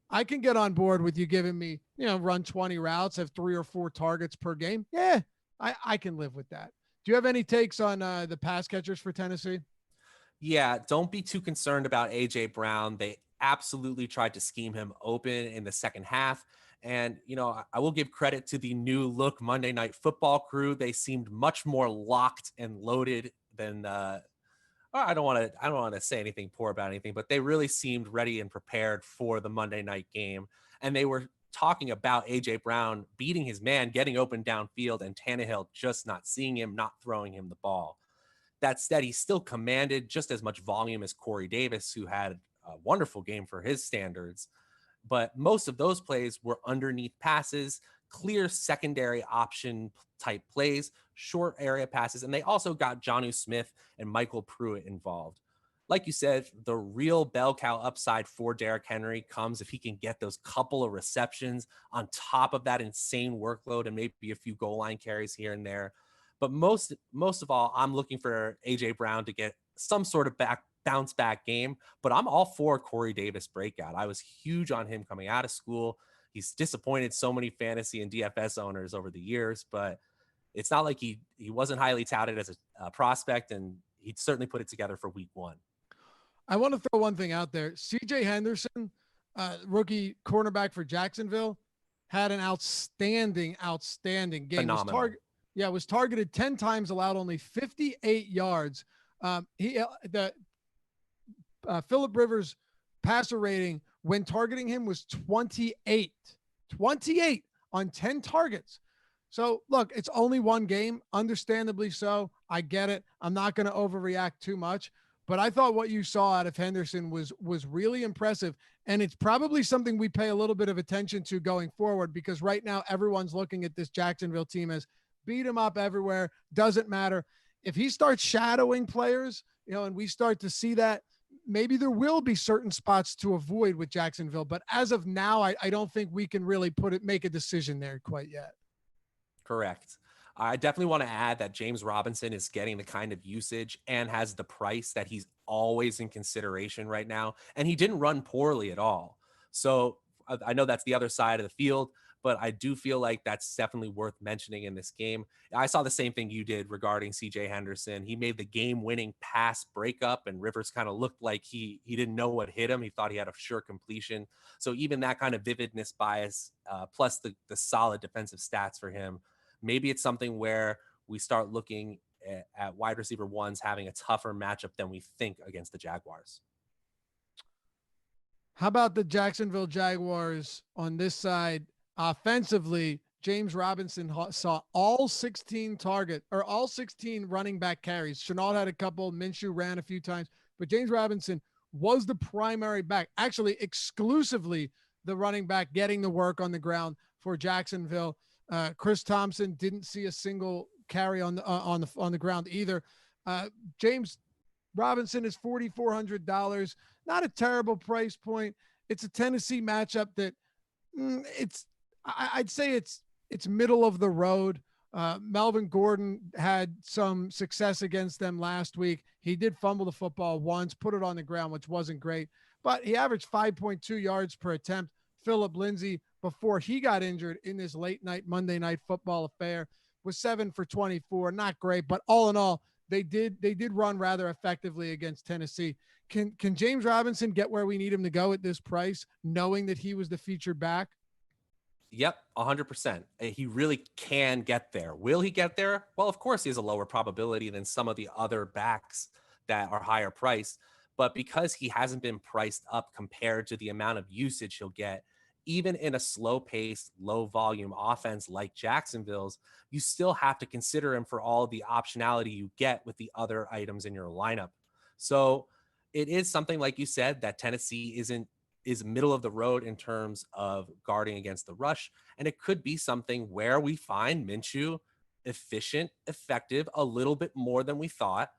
I can get on board with you giving me, run 20 routes, have 3 or 4 targets per game. Yeah, I can live with that. Do you have any takes on the pass catchers for Tennessee? Yeah, don't be too concerned about A.J. Brown. They absolutely tried to scheme him open in the second half. And, I will give credit to the new look Monday Night Football crew. They seemed much more locked and loaded than I don't want to say anything poor about anything, but they really seemed ready and prepared for the Monday night game. And they were talking about A.J. Brown beating his man, getting open downfield, and Tannehill just not seeing him, not throwing him the ball. That said, he still commanded just as much volume as Corey Davis, who had a wonderful game for his standards. But most of those plays were underneath passes, clear secondary option type plays, short area passes, and they also got Jonnu Smith and Michael Pruitt involved. Like you said, the real bell cow upside for Derrick Henry comes if he can get those couple of receptions on top of that insane workload and maybe a few goal line carries here and there. But most of all, I'm looking for A.J. Brown to get some sort of bounce back game, but I'm all for Corey Davis breakout. I was huge on him coming out of school. He's disappointed so many fantasy and DFS owners over the years, but it's not like he wasn't highly touted as a prospect, and he certainly put it together for week 1. I want to throw one thing out there. CJ Henderson, rookie cornerback for Jacksonville, had an outstanding game. Phenomenal. Was targeted 10 times, allowed only 58 yards. Phillip Rivers passer rating when targeting him was 28 on 10 targets. So look, it's only one game, understandably so. I get it. I'm not going to overreact too much, but I thought what you saw out of Henderson was really impressive. And it's probably something we pay a little bit of attention to going forward, because right now everyone's looking at this Jacksonville team as beat him up everywhere. Doesn't matter. If he starts shadowing players, and we start to see that, maybe there will be certain spots to avoid with Jacksonville. But as of now, I don't think we can really make a decision there quite yet. Correct. I definitely want to add that James Robinson is getting the kind of usage and has the price that he's always in consideration right now. And he didn't run poorly at all. So I know that's the other side of the field, but I do feel like that's definitely worth mentioning in this game. I saw the same thing you did regarding CJ Henderson. He made the game-winning pass breakup, and Rivers kind of looked like he didn't know what hit him. He thought he had a sure completion. So even that kind of vividness bias, plus the solid defensive stats for him, maybe it's something where we start looking at wide receiver ones having a tougher matchup than we think against the Jaguars. How about the Jacksonville Jaguars on this side? Offensively, James Robinson saw all 16 running back carries. Chenault had a couple, Minshew ran a few times, but James Robinson was the primary back, actually exclusively the running back getting the work on the ground for Jacksonville. Chris Thompson didn't see a single carry on the ground either. James Robinson is $4,400. Not a terrible price point. It's a Tennessee matchup that I'd say it's middle of the road. Melvin Gordon had some success against them last week. He did fumble the football once, put it on the ground, which wasn't great, but he averaged 5.2 yards per attempt. Philip Lindsay, before he got injured in this late night Monday Night Football affair, was 7 for 24. Not great, but all in all, they did run rather effectively against Tennessee. Can James Robinson get where we need him to go at this price, knowing that he was the featured back? Yep, 100%. He really can get there. Will he get there? Well, of course, he has a lower probability than some of the other backs that are higher priced. But because he hasn't been priced up compared to the amount of usage he'll get, even in a slow-paced, low-volume offense like Jacksonville's, you still have to consider him for all the optionality you get with the other items in your lineup. So it is something, like you said, that Tennessee is middle of the road in terms of guarding against the rush. And it could be something where we find Minshew efficient, effective, a little bit more than we thought.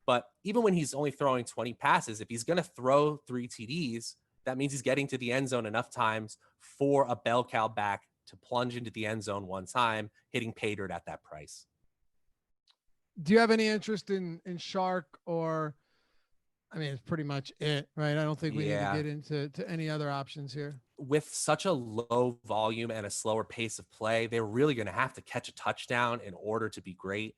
But even when he's only throwing 20 passes, if he's going to throw 3 TDs, that means he's getting to the end zone enough times for a bell cow back to plunge into the end zone one time, hitting pay dirt at that price. Do you have any interest in Shark or, I mean, it's pretty much it, right? I don't think we need to get into any other options here. With such a low volume and a slower pace of play, they're really going to have to catch a touchdown in order to be great.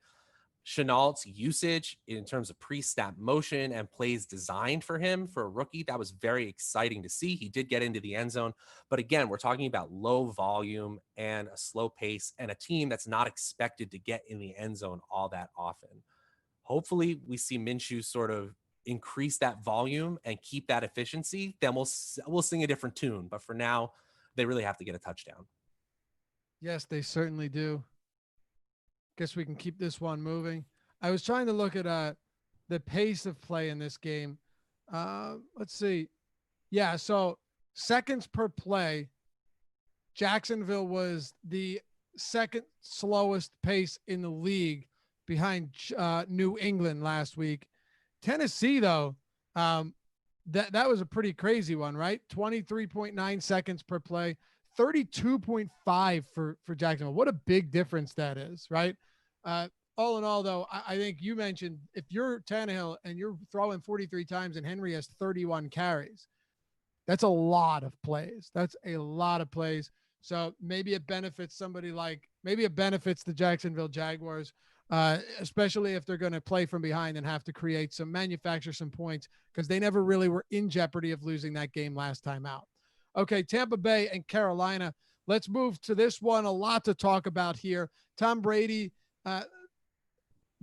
Chenault's usage in terms of pre-snap motion and plays designed for him for a rookie, that was very exciting to see. He did get into the end zone, but again, we're talking about low volume and a slow pace and a team that's not expected to get in the end zone all that often. Hopefully we see Minshew sort of increase that volume and keep that efficiency, then we'll sing a different tune. But for now, they really have to get a touchdown. Yes, they certainly do. Guess we can keep this one moving. I was trying to look at the pace of play in this game. Let's see. Yeah, so seconds per play, Jacksonville was the second slowest pace in the league behind New England last week. Tennessee, though, that was a pretty crazy one, right? 23.9 seconds per play, 32.5 for Jacksonville. What a big difference that is, right? All in all, though, I think you mentioned if you're Tannehill and you're throwing 43 times and Henry has 31 carries, that's a lot of plays. That's a lot of plays. So maybe it benefits maybe it benefits the Jacksonville Jaguars, especially if they're going to play from behind and have to manufacture some points, because they never really were in jeopardy of losing that game last time out. Okay, Tampa Bay and Carolina. Let's move to this one. A lot to talk about here. Tom Brady,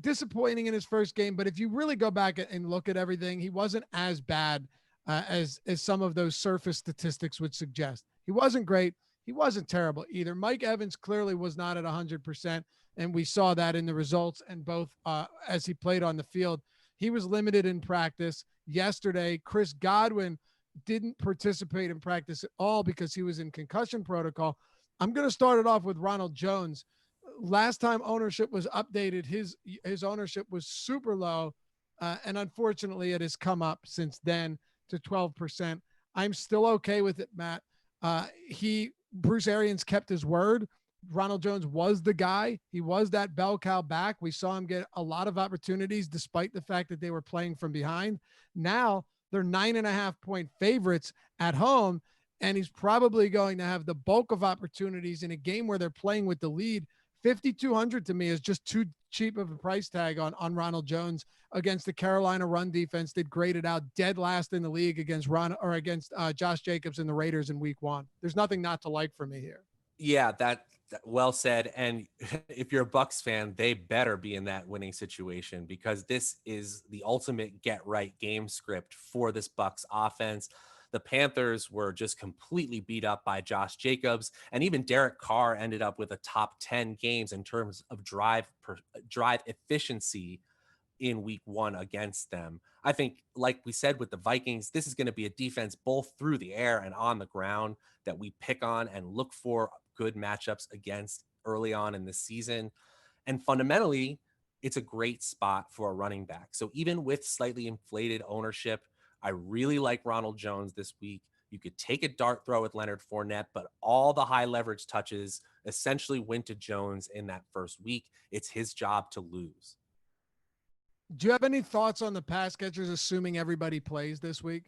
disappointing in his first game, but if you really go back and look at everything, he wasn't as bad as some of those surface statistics would suggest. He wasn't great. He wasn't terrible either. Mike Evans clearly was not at 100%, and we saw that in the results and both as he played on the field. He was limited in practice yesterday. Chris Godwin didn't participate in practice at all because he was in concussion protocol. I'm going to start it off with Ronald Jones. Last time ownership was updated, his ownership was super low, and unfortunately it has come up since then to 12%. I'm still okay with it, Matt. Bruce Arians kept his word. Ronald Jones was the guy. He was that bell cow back. We saw him get a lot of opportunities despite the fact that they were playing from behind. Now they're 9.5-point favorites at home, and he's probably going to have the bulk of opportunities in a game where they're playing with the lead. 5,200 to me is just too cheap of a price tag on Ronald Jones against the Carolina run defense that graded out dead last in the league against Josh Jacobs and the Raiders in week 1. There's nothing not to like for me here. Yeah, that well said. And if you're a Bucs fan, they better be in that winning situation, because this is the ultimate get right game script for this Bucs offense. The Panthers were just completely beat up by Josh Jacobs, and even Derek Carr ended up with a top 10 games in terms of drive efficiency in week 1 against them. I think, like we said with the Vikings, this is going to be a defense both through the air and on the ground that we pick on and look for good matchups against early on in the season. And fundamentally, it's a great spot for a running back. So even with slightly inflated ownership, I really like Ronald Jones this week. You could take a dart throw with Leonard Fournette, but all the high leverage touches essentially went to Jones in that first week. It's his job to lose. Do you have any thoughts on the pass catchers, assuming everybody plays this week?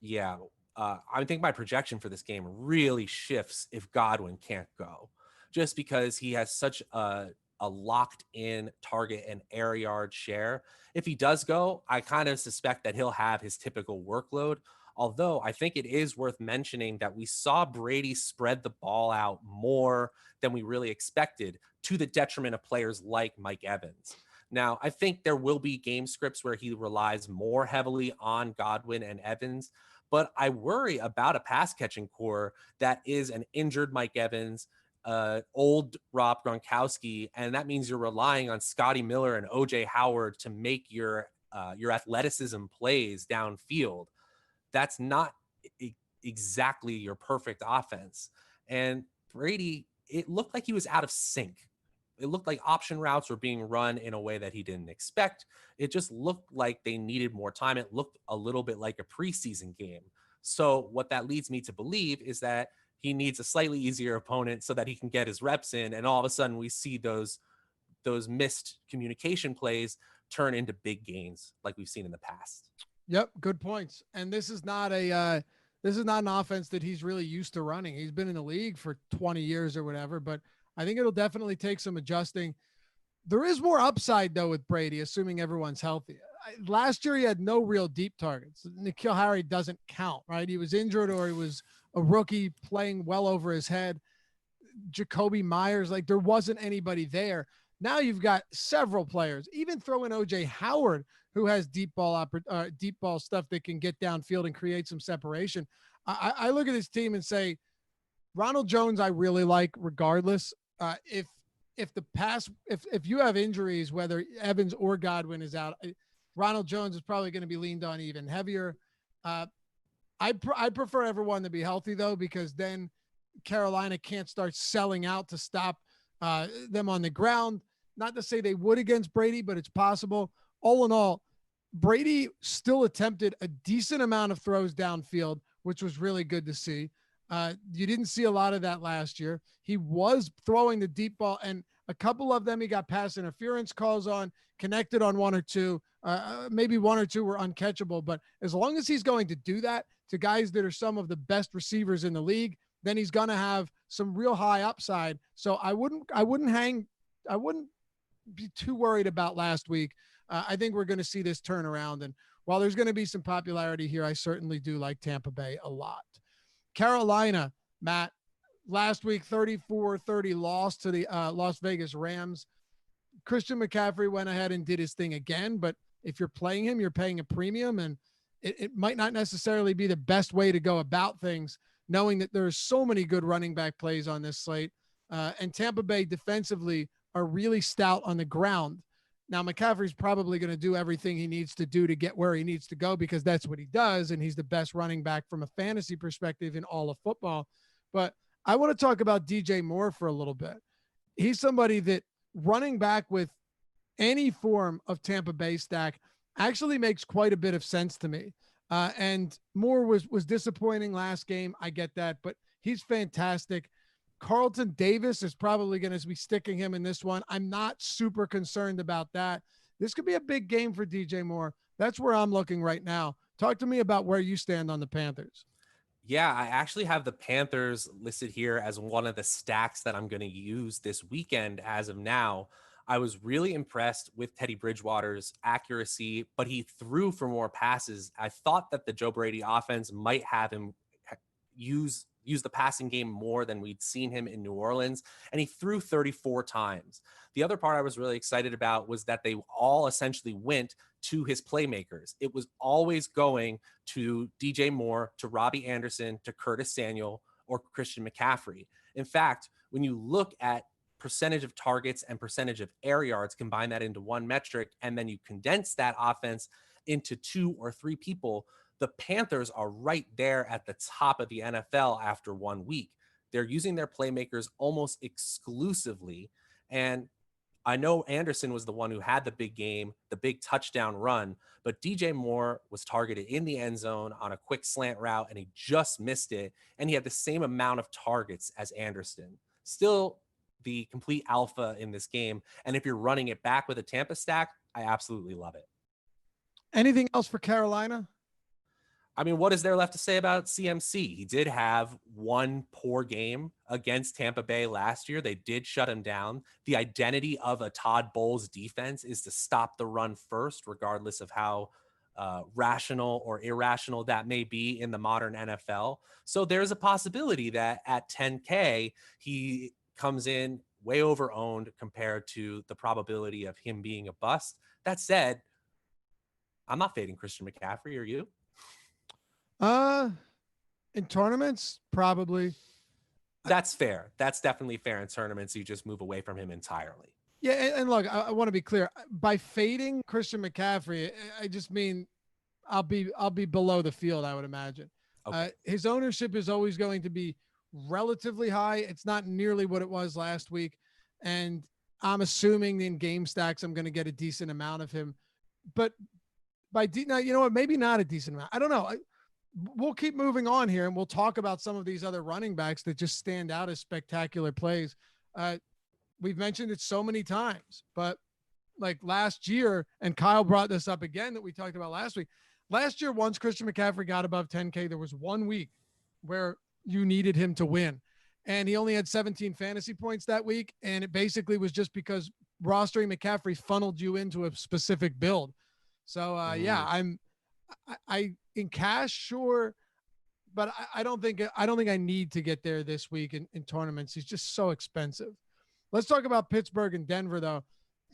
Yeah. I think my projection for this game really shifts if Godwin can't go, just because he has such a locked in target and air yard share. If he does go, I kind of suspect that he'll have his typical workload. Although I think it is worth mentioning that we saw Brady spread the ball out more than we really expected, to the detriment of players like Mike Evans. Now, I think there will be game scripts where he relies more heavily on Godwin and Evans, but I worry about a pass catching core that is an injured Mike Evans, old Rob Gronkowski, and that means you're relying on Scotty Miller and OJ Howard to make your athleticism plays downfield. That's not exactly your perfect offense. And Brady, it looked like he was out of sync it looked like option routes were being run in a way that he didn't expect. It just looked like they needed more time. It looked a little bit like a preseason game. So what that leads me to believe is that he needs a slightly easier opponent so that he can get his reps in. And all of a sudden we see those missed communication plays turn into big gains like we've seen in the past. Yep, good points. And this is not an offense that he's really used to running. He's been in the league for 20 years or whatever, but I think it'll definitely take some adjusting. There is more upside though with Brady, assuming everyone's healthy. Last year he had no real deep targets. N'Keal Harry doesn't count, right? He was injured or he was a rookie playing well over his head. Jacoby Myers, like there wasn't anybody there. Now you've got several players, even throw in OJ Howard, who has deep ball stuff that can get downfield and create some separation. I look at this team and say, Ronald Jones, I really like regardless. If you have injuries, whether Evans or Godwin is out, Ronald Jones is probably going to be leaned on even heavier. I prefer everyone to be healthy though, because then Carolina can't start selling out to stop them on the ground. Not to say they would against Brady, but it's possible. All in all, Brady still attempted a decent amount of throws downfield, which was really good to see. You didn't see a lot of that last year. He was throwing the deep ball, and a couple of them he got pass interference calls on, connected on one or two. Maybe one or two were uncatchable, but as long as he's going to do that to guys that are some of the best receivers in the league, then he's going to have some real high upside. So I wouldn't be too worried about last week. I think we're going to see this turn around. And while there's going to be some popularity here, I certainly do like Tampa Bay a lot. Carolina, Matt, last week, 34-30 loss to the Las Vegas Rams. Christian McCaffrey went ahead and did his thing again, but if you're playing him, you're paying a premium, and it might not necessarily be the best way to go about things, knowing that there's so many good running back plays on this slate. And Tampa Bay defensively are really stout on the ground. Now, McCaffrey's probably going to do everything he needs to do to get where he needs to go, because that's what he does, and he's the best running back from a fantasy perspective in all of football. But I want to talk about DJ Moore for a little bit. He's somebody that running back with any form of Tampa Bay stack actually makes quite a bit of sense to me. And Moore was disappointing last game. I get that, but he's fantastic. Carlton Davis is probably going to be sticking him in this one. I'm not super concerned about that. This could be a big game for DJ Moore. That's where I'm looking right now. Talk to me about where you stand on the Panthers. Yeah, I actually have the Panthers listed here as one of the stacks that I'm going to use this weekend as of now. I was really impressed with Teddy Bridgewater's accuracy, but he threw for more passes. I thought that the Joe Brady offense might have him use the passing game more than we'd seen him in New Orleans, and he threw 34 times. The other part I was really excited about was that they all essentially went to his playmakers. It was always going to DJ Moore, to Robbie Anderson, to Curtis Samuel, or Christian McCaffrey. In fact, when you look at percentage of targets and percentage of air yards, combine that into one metric, and then you condense that offense into 2 or 3 people, the Panthers are right there at the top of the NFL after 1 week. They're using their playmakers almost exclusively. And I know Anderson was the one who had the big game, the big touchdown run, but DJ Moore was targeted in the end zone on a quick slant route, and he just missed it. And he had the same amount of targets as Anderson. Still the complete alpha in this game. And if you're running it back with a Tampa stack, I absolutely love it. Anything else for Carolina? I mean, what is there left to say about CMC? He did have one poor game against Tampa Bay last year. They did shut him down. The identity of a Todd Bowles defense is to stop the run first, regardless of how rational or irrational that may be in the modern NFL. So there's a possibility that at 10K, he comes in way over-owned compared to the probability of him being a bust. That said, I'm not fading Christian McCaffrey. Are you? In tournaments, probably. That's fair. That's definitely fair in tournaments. You just move away from him entirely. Yeah, and look, I want to be clear. By fading Christian McCaffrey, I just mean I'll be below the field, I would imagine. Okay. His ownership is always going to be relatively high. It's not nearly what it was last week. And I'm assuming in game stacks I'm going to get a decent amount of him, but now, you know what? Maybe not a decent amount. I don't know. We'll keep moving on here, and we'll talk about some of these other running backs that just stand out as spectacular plays. We've mentioned it so many times, but like last year, and Kyle brought this up again that we talked about last week. Last year, once Christian McCaffrey got above 10K, there was 1 week where you needed him to win. And he only had 17 fantasy points that week. And it basically was just because rostering McCaffrey funneled you into a specific build. So yeah, I in cash, sure. But I don't think I need to get there this week in tournaments. He's just so expensive. Let's talk about Pittsburgh and Denver, though.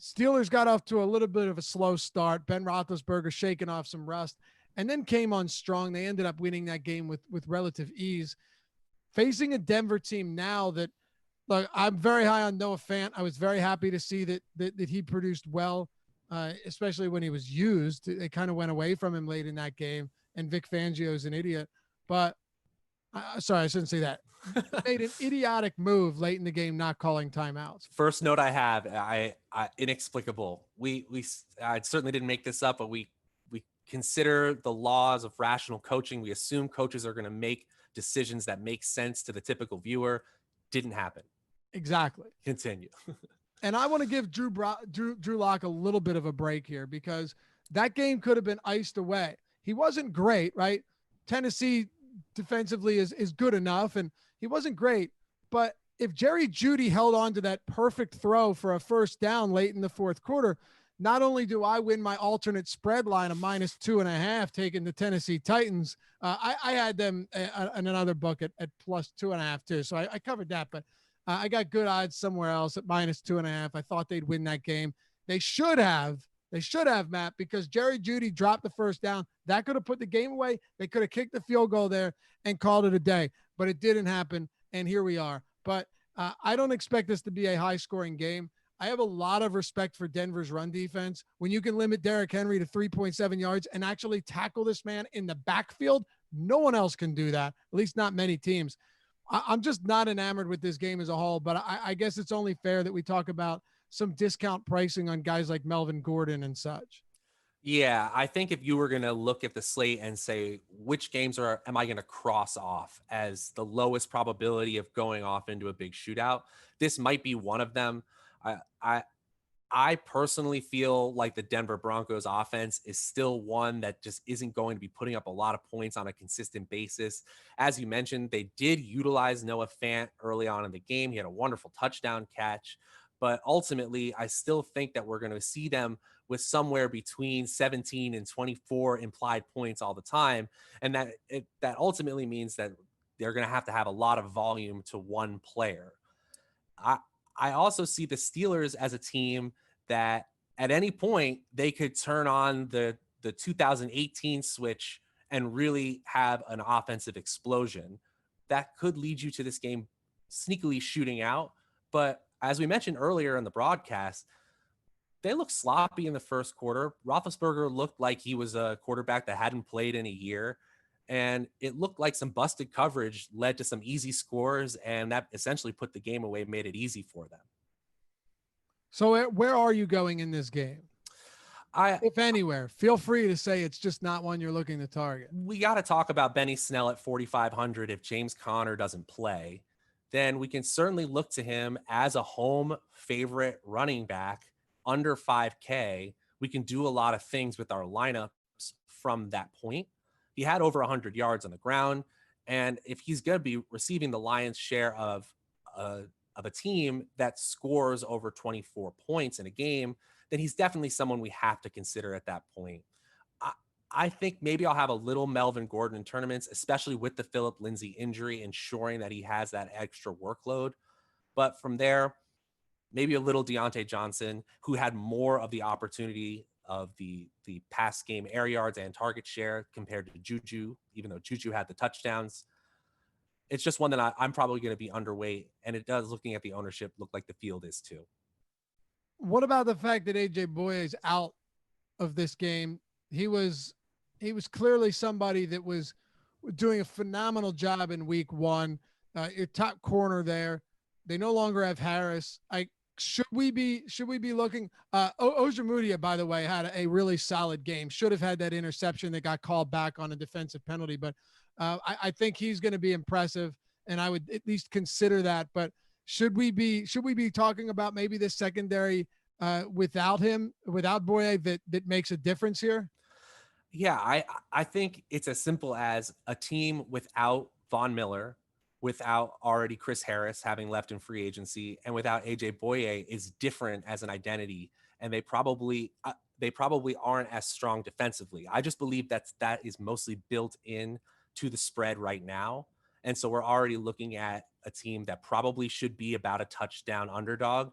Steelers got off to a little bit of a slow start. Ben Roethlisberger shaking off some rust and then came on strong. They ended up winning that game with relative ease. Facing a Denver team now that, look, I'm very high on Noah Fant. I was very happy to see that he produced well, especially when he was used. They kind of went away from him late in that game, and Vic Fangio is an idiot. But sorry, I shouldn't say that. Made an idiotic move late in the game, not calling timeouts. First note I have, I inexplicable. I certainly didn't make this up, but we consider the laws of rational coaching. We assume coaches are going to make decisions that make sense to the typical viewer. Didn't happen. Exactly. Continue. And I want to give Drew Lock a little bit of a break here because that game could have been iced away. He wasn't great, right? Tennessee defensively is good enough, and he wasn't great. But if Jerry Jeudy held on to that perfect throw for a first down late in the fourth quarter, not only do I win my alternate spread line of -2.5, taking the Tennessee Titans, I had them in another book at +2.5 too. So I covered that, but I got good odds somewhere else at -2.5. I thought they'd win that game. They should have, Matt, because Jerry Jeudy dropped the first down. That could have put the game away. They could have kicked the field goal there and called it a day, but it didn't happen. And here we are. But I don't expect this to be a high scoring game. I have a lot of respect for Denver's run defense. When you can limit Derrick Henry to 3.7 yards and actually tackle this man in the backfield, no one else can do that, at least not many teams. I'm just not enamored with this game as a whole, but I guess it's only fair that we talk about some discount pricing on guys like Melvin Gordon and such. Yeah, I think if you were going to look at the slate and say, which games am I going to cross off as the lowest probability of going off into a big shootout, this might be one of them. I personally feel like the Denver Broncos offense is still one that just isn't going to be putting up a lot of points on a consistent basis. As you mentioned, they did utilize Noah Fant early on in the game. He had a wonderful touchdown catch, but ultimately I still think that we're going to see them with somewhere between 17 and 24 implied points all the time. And that ultimately means that they're going to have a lot of volume to one player. I also see the Steelers as a team that at any point they could turn on the 2018 switch and really have an offensive explosion that could lead you to this game sneakily shooting out. But as we mentioned earlier in the broadcast, they looked sloppy in the first quarter. Roethlisberger looked like he was a quarterback that hadn't played in a year. And it looked like some busted coverage led to some easy scores, and that essentially put the game away, made it easy for them. So where are you going in this game? If anywhere, feel free to say it's just not one you're looking to target. We got to talk about Benny Snell at 4,500. If James Conner doesn't play, then we can certainly look to him as a home favorite running back under 5K. We can do a lot of things with our lineups from that point. He had over 100 yards on the ground. And if he's going to be receiving the lion's share of a team that scores over 24 points in a game, then he's definitely someone we have to consider at that point. I think maybe I'll have a little Melvin Gordon in tournaments, especially with the Phillip Lindsay injury, ensuring that he has that extra workload. But from there, maybe a little Deontay Johnson, who had more of the opportunity of the pass game air yards and target share compared to Juju, even though Juju had the touchdowns. It's just one that I'm probably going to be underweight, and it does, looking at the ownership, look like the field is too. What about the fact that AJ Boye is out of this game? He was clearly somebody that was doing a phenomenal job in week one. Your top corner there. They no longer have Harris. Should we be looking? Ojemudia, by the way, had a really solid game. Should have had that interception that got called back on a defensive penalty, but I think he's going to be impressive, and I would at least consider that. But should we be talking about maybe this secondary without him, without Boye, that makes a difference here? Yeah, I think it's as simple as a team without Von Miller, without already Chris Harris having left in free agency, and without AJ Boye is different as an identity, and they probably aren't as strong defensively. I just believe that is mostly built in to the spread right now, and so we're already looking at a team that probably should be about a touchdown underdog,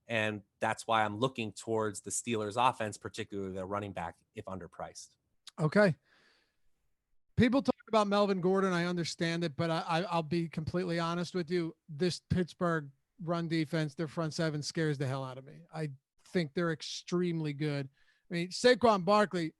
and that's why I'm looking towards the Steelers' offense, particularly their running back, if underpriced. Okay. People talk about Melvin Gordon. I understand it, but I'll be completely honest with you. This Pittsburgh run defense, their front seven scares the hell out of me. I think they're extremely good. I mean, Saquon Barkley,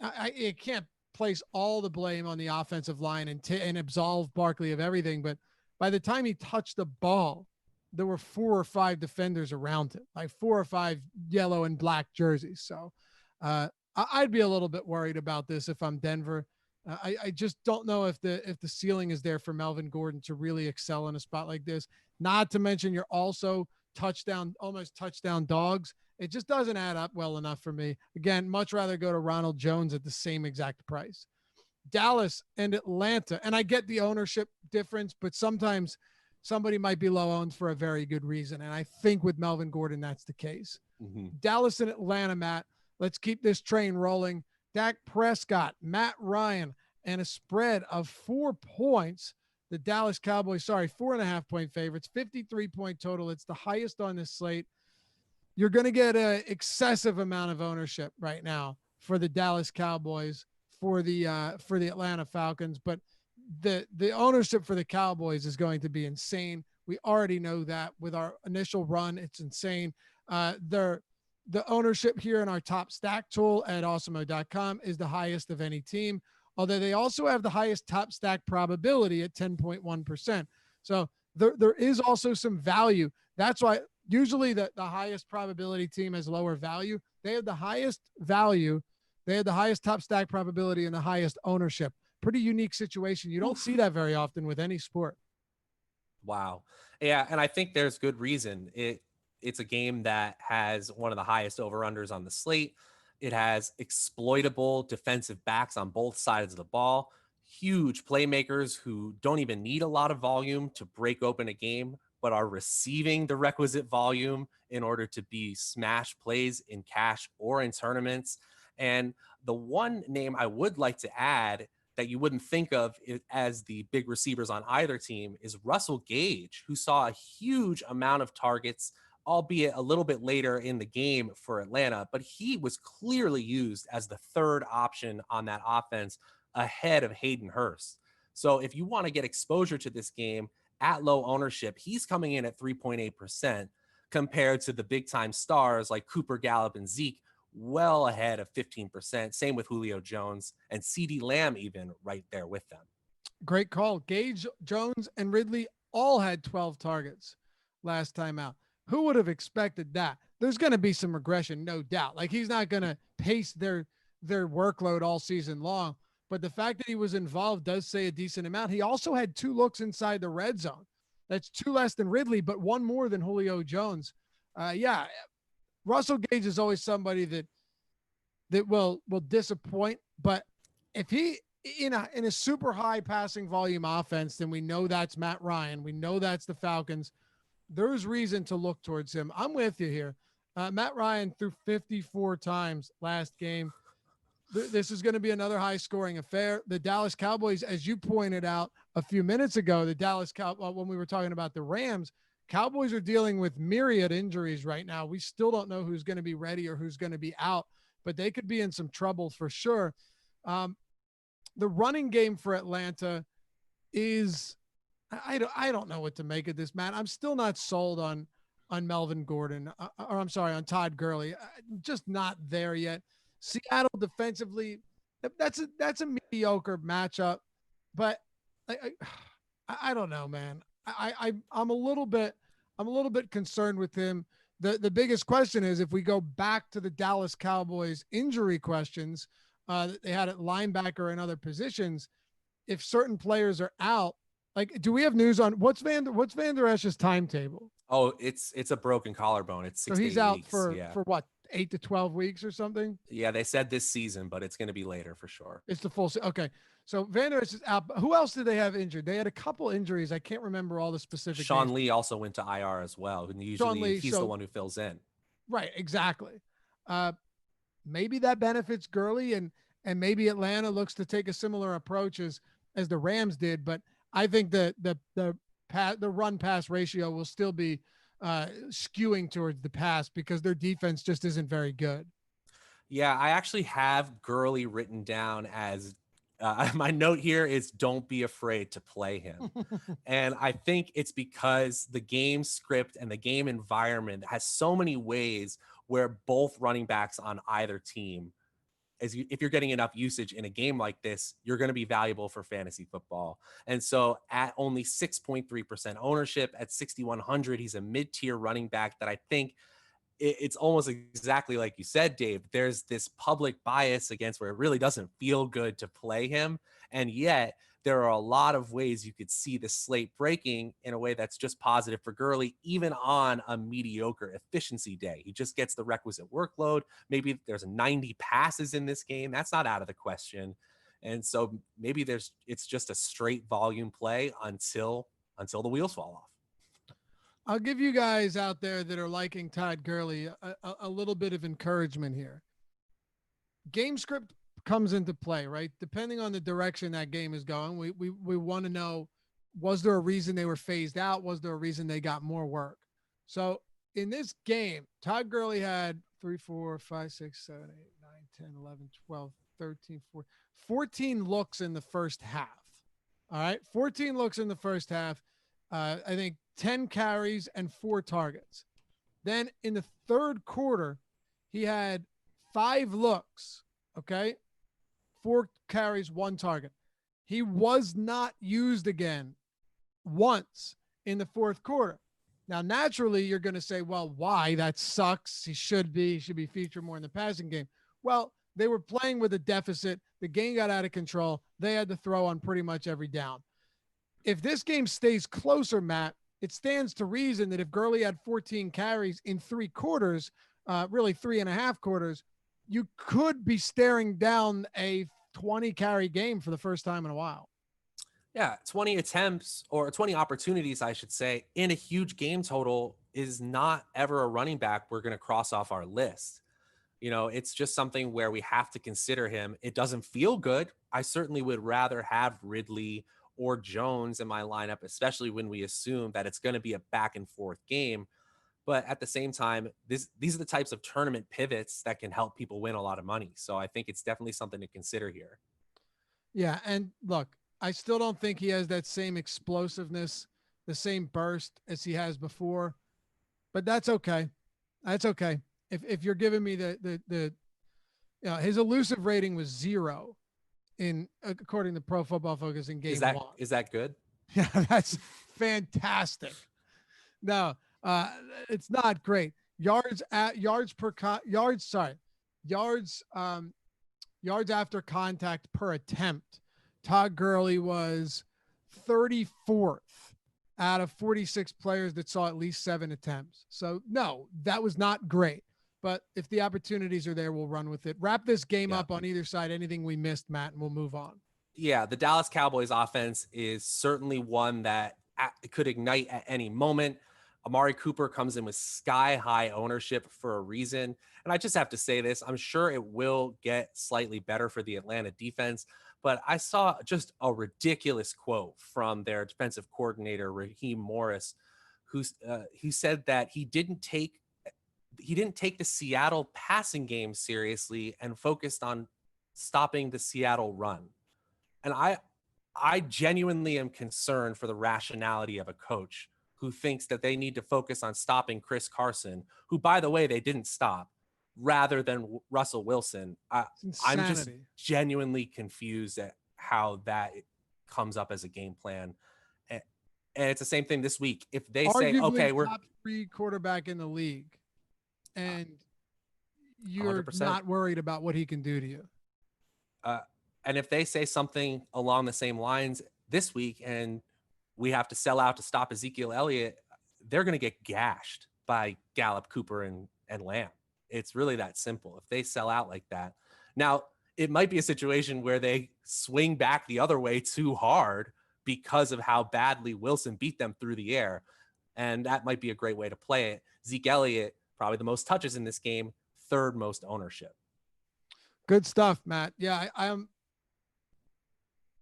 I can't place all the blame on the offensive line and absolve Barkley of everything, but by the time he touched the ball, there were 4 or 5 defenders around him, like 4 or 5 yellow and black jerseys. So, I'd be a little bit worried about this if I'm Denver. I just don't know if the ceiling is there for Melvin Gordon to really excel in a spot like this. Not to mention you're also almost touchdown dogs. It just doesn't add up well enough for me. Again, much rather go to Ronald Jones at the same exact price. Dallas and Atlanta, and I get the ownership difference, but sometimes somebody might be low owned for a very good reason, and I think with Melvin Gordon that's the case. Mm-hmm. Dallas and Atlanta, Matt. Let's keep this train rolling. Dak Prescott, Matt Ryan, and a spread of 4 points. The Dallas Cowboys, 4.5 point favorites, 53-point total. It's the highest on this slate. You're going to get an excessive amount of ownership right now for the Dallas Cowboys, for the Atlanta Falcons, but the ownership for the Cowboys is going to be insane. We already know that with our initial run, it's insane. The ownership here in our top stack tool at Awesemo.com is the highest of any team, although they also have the highest top stack probability at 10.1%. So there is also some value. That's why usually the highest probability team has lower value. They have the highest value. They have the highest top stack probability and the highest ownership. Pretty unique situation. You don't see that very often with any sport. Wow. Yeah, and I think there's good reason. It's a game that has one of the highest over-unders on the slate. It has exploitable defensive backs on both sides of the ball, huge playmakers who don't even need a lot of volume to break open a game, but are receiving the requisite volume in order to be smash plays in cash or in tournaments. And the one name I would like to add that you wouldn't think of as the big receivers on either team is Russell Gage, who saw a huge amount of targets, albeit a little bit later in the game for Atlanta, but he was clearly used as the third option on that offense ahead of Hayden Hurst. So if you want to get exposure to this game at low ownership, he's coming in at 3.8% compared to the big time stars like Cooper, Gallup, and Zeke, well ahead of 15%. Same with Julio Jones and CeeDee Lamb, even right there with them. Great call. Gage, Jones, and Ridley all had 12 targets last time out. Who would have expected that? There's going to be some regression, no doubt. Like he's not going to pace their workload all season long, but the fact that he was involved does say a decent amount. He also had 2 looks inside the red zone. That's 2 less than Ridley, but 1 more than Julio Jones. Yeah, Russell Gage is always somebody that will disappoint, but if he in a super high passing volume offense, then we know that's Matt Ryan. We know that's the Falcons. There's reason to look towards him. I'm with you here. Matt Ryan threw 54 times last game. This is going to be another high scoring affair. The Dallas Cowboys, as you pointed out a few minutes ago, when we were talking about the Rams, Cowboys are dealing with myriad injuries right now. We still don't know who's going to be ready or who's going to be out, but they could be in some trouble for sure. The running game for Atlanta is, I don't know what to make of this, Matt. I'm still not sold on Melvin Gordon, or I'm sorry, on Todd Gurley. Just not there yet. Seattle defensively, that's a mediocre matchup, but I don't know, man. I'm a little bit I'm a little bit concerned with him. The biggest question is, if we go back to the Dallas Cowboys injury questions that they had at linebacker and other positions, if certain players are out, like, do we have news on what's Van Der Esch's timetable? Oh, it's a broken collarbone. It's 6 So to he's 8 out weeks. for Yeah. for what, 8 to 12 weeks or something? Yeah, they said this season, but it's going to be later for sure. It's the full okay. So Van Der Esch is out. Who else did they have injured? They had a couple injuries. I can't remember all the specific Sean names. Lee also went to IR as well. And usually Sean Lee, he's the one who fills in. Right, exactly. Maybe that benefits Gurley, and maybe Atlanta looks to take a similar approach as the Rams did. But I think the run pass ratio will still be skewing towards the pass because their defense just isn't very good. Yeah, I actually have Gurley written down as my note here is don't be afraid to play him. And I think it's because the game script and the game environment has so many ways where both running backs on either team, if you're getting enough usage in a game like this, you're going to be valuable for fantasy football. And so at only 6.3% ownership at 6,100, he's a mid-tier running back that I think it's almost exactly like you said, Dave. There's this public bias against where it really doesn't feel good to play him. And yet there are a lot of ways you could see the slate breaking in a way that's just positive for Gurley, even on a mediocre efficiency day. He just gets the requisite workload. Maybe there's 90 passes in this game. That's not out of the question. And so maybe it's just a straight volume play until the wheels fall off. I'll give you guys out there that are liking Todd Gurley a little bit of encouragement here. Game script comes into play, right? Depending on the direction that game is going, we want to know, was there a reason they were phased out? Was there a reason they got more work? So in this game, Todd Gurley had 3, 4, 5, 6, 7, 8, 9, 10, 11, 12, 13, 14 looks in the first half. All right. 14 looks in the first half. I think 10 carries and 4 targets. Then in the third quarter, he had 5 looks, okay? 4 carries, 1 target. He was not used again once in the fourth quarter. Now, naturally, you're going to say, well, why? That sucks. He should be featured more in the passing game. Well, they were playing with a deficit. The game got out of control. They had to throw on pretty much every down. If this game stays closer, Matt, it stands to reason that if Gurley had 14 carries in 3 quarters, really 3.5 quarters, you could be staring down a 20 carry game for the first time in a while. Yeah, 20 attempts or 20 opportunities, I should say, in a huge game total is not ever a running back we're going to cross off our list. You know, it's just something where we have to consider him. It doesn't feel good. I certainly would rather have Ridley or Jones in my lineup, especially when we assume that it's going to be a back and forth game. But at the same time, these are the types of tournament pivots that can help people win a lot of money. So I think it's definitely something to consider here. Yeah. And look, I still don't think he has that same explosiveness, the same burst as he has before, but that's okay. That's okay. If you're giving me his elusive rating was 0 according to Pro Football Focus in game 1. Is that good? Yeah, that's fantastic. No, it's not great. Yards after contact per attempt. Todd Gurley was 34th out of 46 players that saw at least 7 attempts. So no, that was not great. But if the opportunities are there, we'll run with it. Wrap this game up on either side. Anything we missed, Matt, and we'll move on. Yeah, the Dallas Cowboys offense is certainly one that could ignite at any moment. Amari Cooper comes in with sky-high ownership for a reason. And I just have to say this. I'm sure it will get slightly better for the Atlanta defense. But I saw just a ridiculous quote from their defensive coordinator, Raheem Morris, who said that he didn't take the Seattle passing game seriously and focused on stopping the Seattle run. And I genuinely am concerned for the rationality of a coach who thinks that they need to focus on stopping Chris Carson, who, by the way, they didn't stop, rather than Russell Wilson. I'm just genuinely confused at how that comes up as a game plan. And it's the same thing this week. If they say, Arguably okay, we're top 3 quarterback in the league, and you're 100%. not worried about what he can do to you. And if they say something along the same lines this week and we have to sell out to stop Ezekiel Elliott, they're going to get gashed by Gallup, Cooper, and Lamb. It's really that simple. If they sell out like that. Now, it might be a situation where they swing back the other way too hard because of how badly Wilson beat them through the air. And that might be a great way to play it. Zeke Elliott, probably the most touches in this game, third most ownership. Good stuff, Matt. Yeah,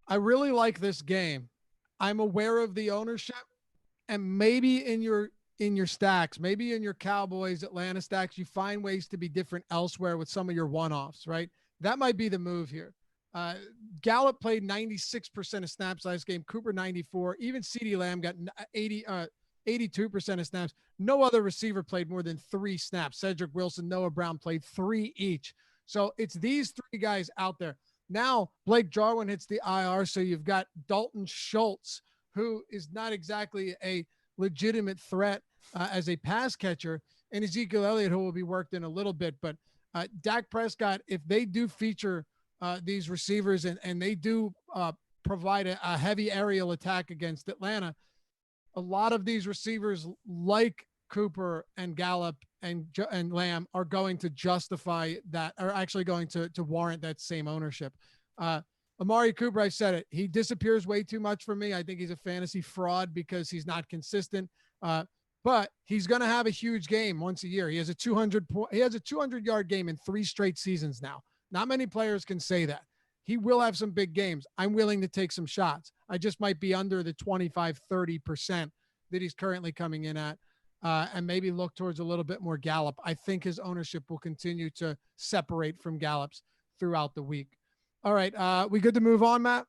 I really like this game. I'm aware of the ownership, and maybe in your stacks, maybe in your Cowboys, Atlanta stacks, you find ways to be different elsewhere with some of your one-offs, right? That might be the move here. Gallup played 96% of snaps last game. Cooper 94. Even CeeDee Lamb got 82% of snaps. No other receiver played more than 3 snaps. Cedric Wilson, Noah Brown played 3 each. So it's these 3 guys out there. Now Blake Jarwin hits the IR, so you've got Dalton Schultz, who is not exactly a legitimate threat as a pass catcher, and Ezekiel Elliott, who will be worked in a little bit. But Dak Prescott, if they do feature these receivers and they do provide a heavy aerial attack against Atlanta, a lot of these receivers like Cooper and Gallup and Lamb are going to justify that, are actually going to warrant that same ownership. Amari Cooper, I said it, he disappears way too much for me. I think he's a fantasy fraud because he's not consistent. But he's going to have a huge game once a year. He has a 200-yard game in 3 straight seasons now. Not many players can say that. He will have some big games. I'm willing to take some shots. I just might be under the 25-30% that he's currently coming in at, and maybe look towards a little bit more Gallup. I think his ownership will continue to separate from Gallup's throughout the week. All right. We good to move on, Matt?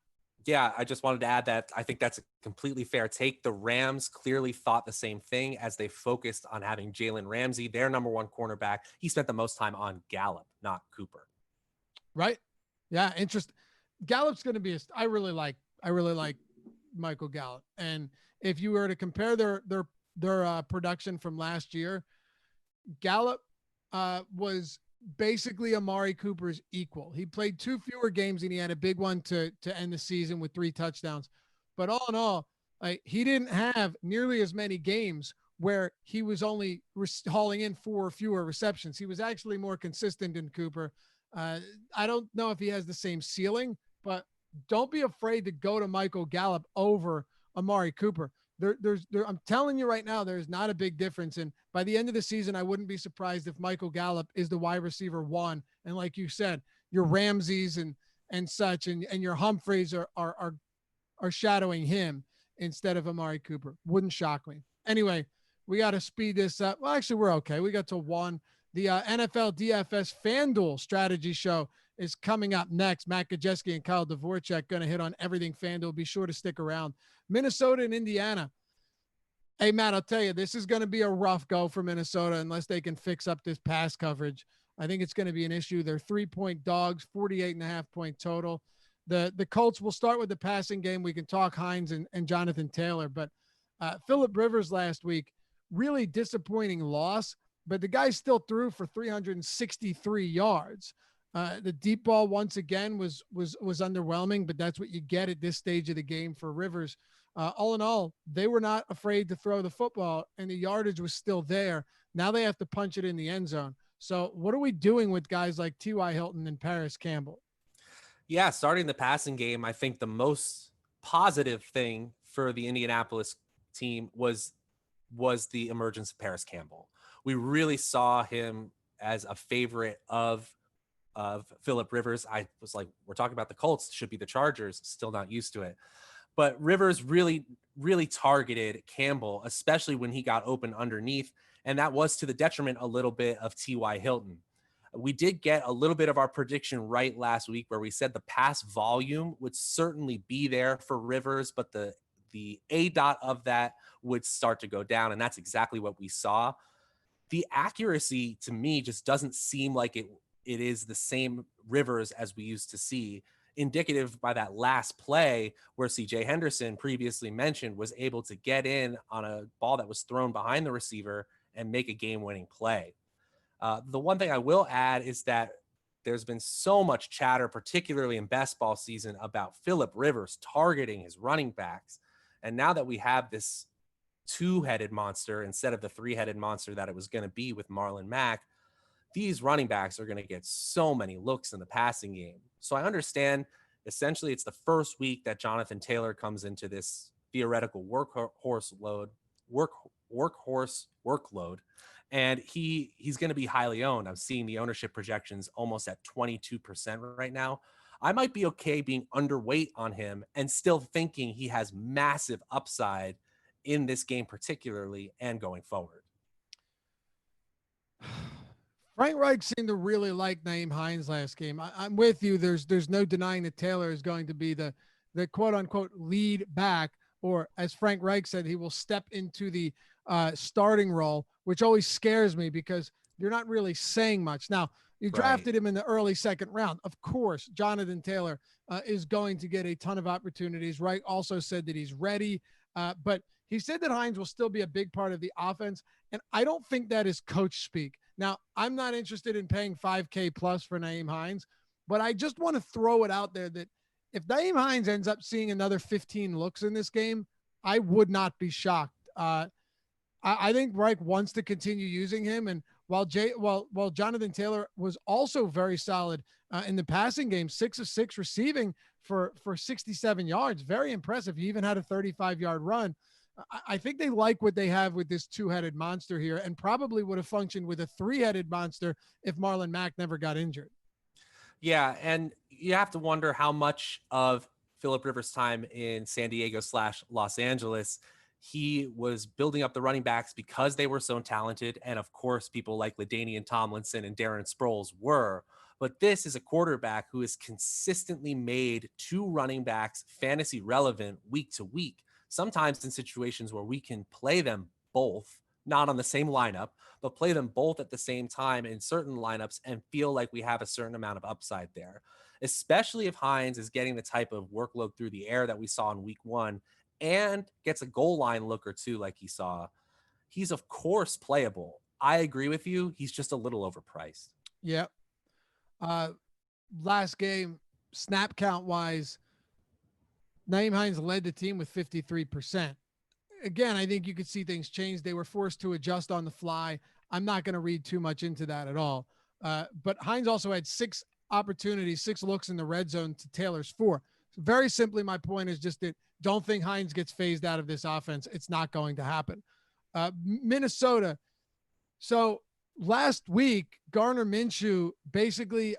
Yeah, I just wanted to add that I think that's a completely fair take. The Rams clearly thought the same thing as they focused on having Jalen Ramsey, their number 1 cornerback. He spent the most time on Gallup, not Cooper. Right. Yeah. Interesting. Gallup's going to be I really like Michael Gallup. And if you were to compare their production from last year, Gallup was basically Amari Cooper's equal. He played 2 fewer games and he had a big one to end the season with 3 touchdowns. But all in all, he didn't have nearly as many games where he was only hauling in 4 or fewer receptions. He was actually more consistent than Cooper. I don't know if he has the same ceiling, but don't be afraid to go to Michael Gallup over Amari Cooper. I'm telling you right now, there's not a big difference. And by the end of the season, I wouldn't be surprised if Michael Gallup is the wide receiver 1. And like you said, your Ramseys and such, and your Humphreys are shadowing him instead of Amari Cooper. Wouldn't shock me. Anyway, we got to speed this up. Well, actually, we're okay. We got to 1. The NFL DFS FanDuel strategy show is coming up next. Matt Gajewski and Kyle Dvorchak going to hit on everything FanDuel. Be sure to stick around. Minnesota and Indiana. Hey, Matt, I'll tell you, this is going to be a rough go for Minnesota unless they can fix up this pass coverage. I think it's going to be an issue. They're 3-point dogs, 48.5-point total. The Colts will start with the passing game. We can talk Hines and Jonathan Taylor, but Phillip Rivers last week, really disappointing loss, but the guy still threw for 363 yards. The deep ball once again was underwhelming, but that's what you get at this stage of the game for Rivers. All in all, they were not afraid to throw the football, and the yardage was still there. Now they have to punch it in the end zone. So what are we doing with guys like T.Y. Hilton and Paris Campbell? Yeah, starting the passing game, I think the most positive thing for the Indianapolis team was the emergence of Paris Campbell. We really saw him as a favorite of Phillip Rivers. I was like, we're talking about the Colts, should be the Chargers, still not used to it. But Rivers really, really targeted Campbell, especially when he got open underneath. And that was to the detriment a little bit of T.Y. Hilton. We did get a little bit of our prediction right last week where we said the pass volume would certainly be there for Rivers, but the A dot of that would start to go down. And that's exactly what we saw. The accuracy to me just doesn't seem like it is the same Rivers as we used to see. indicative by that last play where CJ Henderson previously mentioned was able to get in on a ball that was thrown behind the receiver and make a game-winning play. The one thing I will add is that there's been so much chatter, particularly in best ball season, about Phillip Rivers targeting his running backs. And now that we have this two-headed monster instead of the three-headed monster that it was going to be with Marlon Mack, these running backs are going to get so many looks in the passing game. So I understand essentially it's the first week that Jonathan Taylor comes into this theoretical workhorse workload. And he's going to be highly owned. I'm seeing the ownership projections almost at 22% right now. I might be okay being underweight on him and still thinking he has massive upside in this game particularly and going forward. Frank Reich seemed to really like Nyheim Hines last game. I'm with you. There's no denying that Taylor is going to be the quote unquote lead back, or as Frank Reich said, he will step into the starting role, which always scares me because you're not really saying much. Now, you drafted him in the early second round. Of course, Jonathan Taylor is going to get a ton of opportunities. Reich also said that he's ready, but he said that Hines will still be a big part of the offense, and I don't think that is coach speak. Now, I'm not interested in paying $5K plus for Nyheim Hines, but I just want to throw it out there that if Nyheim Hines ends up seeing another 15 looks in this game, I would not be shocked. I think Reich wants to continue using him, and while Jonathan Taylor was also very solid in the passing game, 6 of 6 receiving for 67 yards, very impressive. He even had a 35-yard run. I think they like what they have with this two-headed monster here, and probably would have functioned with a three-headed monster if Marlon Mack never got injured. Yeah, and you have to wonder how much of Phillip Rivers' time in San Diego / Los Angeles he was building up the running backs because they were so talented. And of course, people like LaDainian Tomlinson and Darren Sproles were. But this is a quarterback who has consistently made two running backs fantasy relevant week to week, sometimes in situations where we can play them both, not on the same lineup, but play them both at the same time in certain lineups and feel like we have a certain amount of upside there, especially if Hines is getting the type of workload through the air that we saw in week 1 and gets a goal line look or two like he saw. He's, of course, playable. I agree with you. He's just a little overpriced. Yeah. Last game, snap count wise, Nyheim Hines led the team with 53%. Again, I think you could see things change. They were forced to adjust on the fly. I'm not going to read too much into that at all. But Hines also had 6 opportunities, 6 looks in the red zone to Taylor's 4. So very simply, my point is just that don't think Hines gets phased out of this offense. It's not going to happen. Minnesota. So last week, Gardner Minshew basically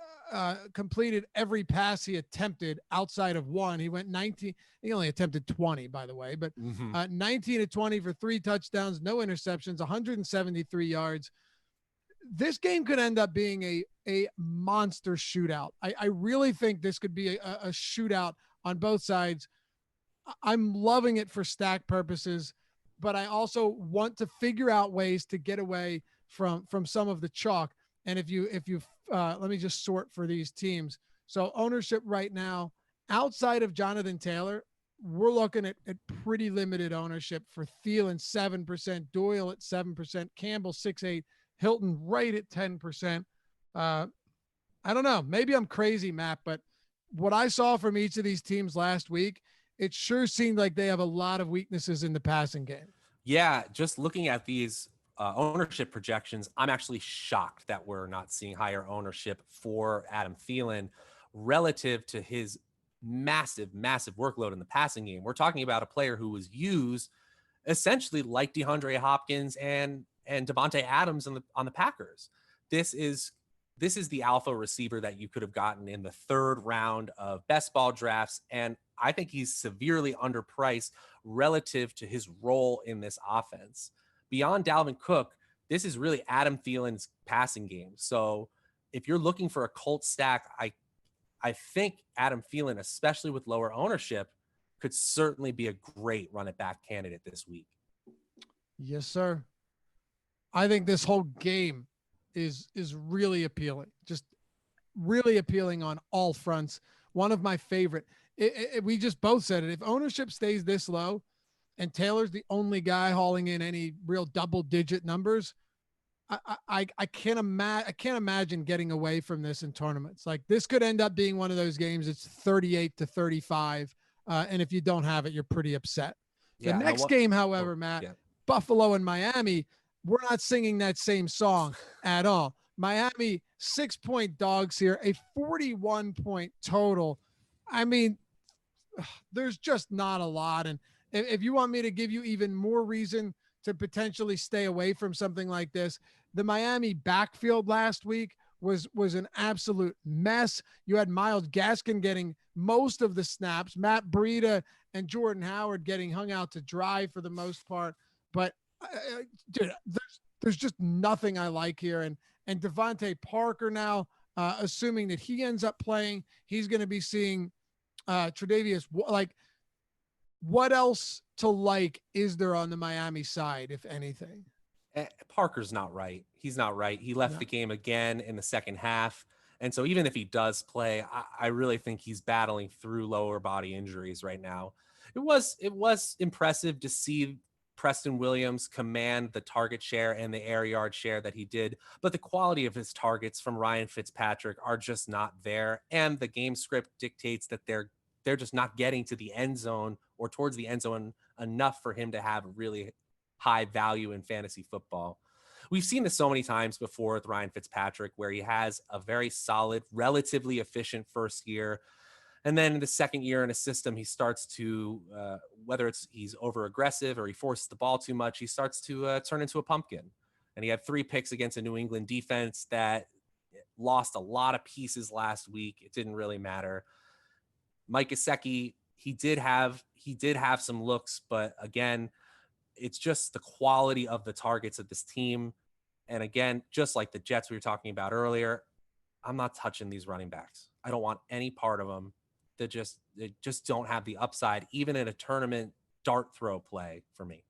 completed every pass he attempted outside of one. He went 19. He only attempted 20, by the way, but 19 to 20 for 3 touchdowns, no interceptions, 173 yards. This game could end up being a monster shootout. I really think this could be a shootout on both sides. I'm loving it for stack purposes, but I also want to figure out ways to get away from some of the chalk. And if you let me just sort for these teams. So ownership right now, outside of Jonathan Taylor, we're looking at pretty limited ownership for Thielen, 7%, Doyle at 7%, Campbell 6.8%, Hilton right at 10%. I don't know. Maybe I'm crazy, Matt, but what I saw from each of these teams last week, it sure seemed like they have a lot of weaknesses in the passing game. Yeah, just looking at these ownership projections, I'm actually shocked that we're not seeing higher ownership for Adam Thielen relative to his massive workload in the passing game. We're talking about a player who was used essentially like DeAndre Hopkins and Devontae Adams on the Packers. This is the alpha receiver that you could have gotten in the 3rd round of best ball drafts. And I think he's severely underpriced relative to his role in this offense. Beyond Dalvin Cook, this is really Adam Thielen's passing game. So if you're looking for a Colts stack, I think Adam Thielen, especially with lower ownership, could certainly be a great run it back candidate this week. Yes, sir. I think this whole game is really appealing, just really appealing on all fronts. one of my favorite. We just both said it. If ownership stays this low and Taylor's the only guy hauling in any real double-digit numbers, I can't imagine getting away from this in tournaments. Like, this could end up being one of those games. It's 38-35. And if you don't have it, you're pretty upset. The next game, however, Matt, Buffalo and Miami, we're not singing that same song at all. Miami, 6-point dogs here, a 41-point total. I mean, there's just not a lot. And if you want me to give you even more reason to potentially stay away from something like this, the Miami backfield last week was an absolute mess. You had Myles Gaskin getting most of the snaps, Matt Breida and Jordan Howard getting hung out to dry for the most part. But dude, there's just nothing I like here. And Devontae Parker now, assuming that he ends up playing, he's going to be seeing Tre'Davious. Like, what else to like is there on the Miami side, if anything? Parker's not right. He's not right. He left the game again in the second half. And so even if he does play, I really think he's battling through lower body injuries right now. It was impressive to see Preston Williams command the target share and the air yard share that he did, but the quality of his targets from Ryan Fitzpatrick are just not there. And the game script dictates that they're just not getting to the end zone or towards the end zone enough for him to have really high value in fantasy football. We've seen this so many times before with Ryan Fitzpatrick, where he has a very solid, relatively efficient first year. And then in the second year in a system, he starts to, whether he's over aggressive or he forces the ball too much, he starts to turn into a pumpkin. And he had 3 picks against a New England defense that lost a lot of pieces last week. It didn't really matter. Mike Gesicki, he did have some looks, but again, it's just the quality of the targets of this team. And again, just like the Jets we were talking about earlier, I'm not touching these running backs. I don't want any part of them. They just don't have the upside, even in a tournament dart throw play for me.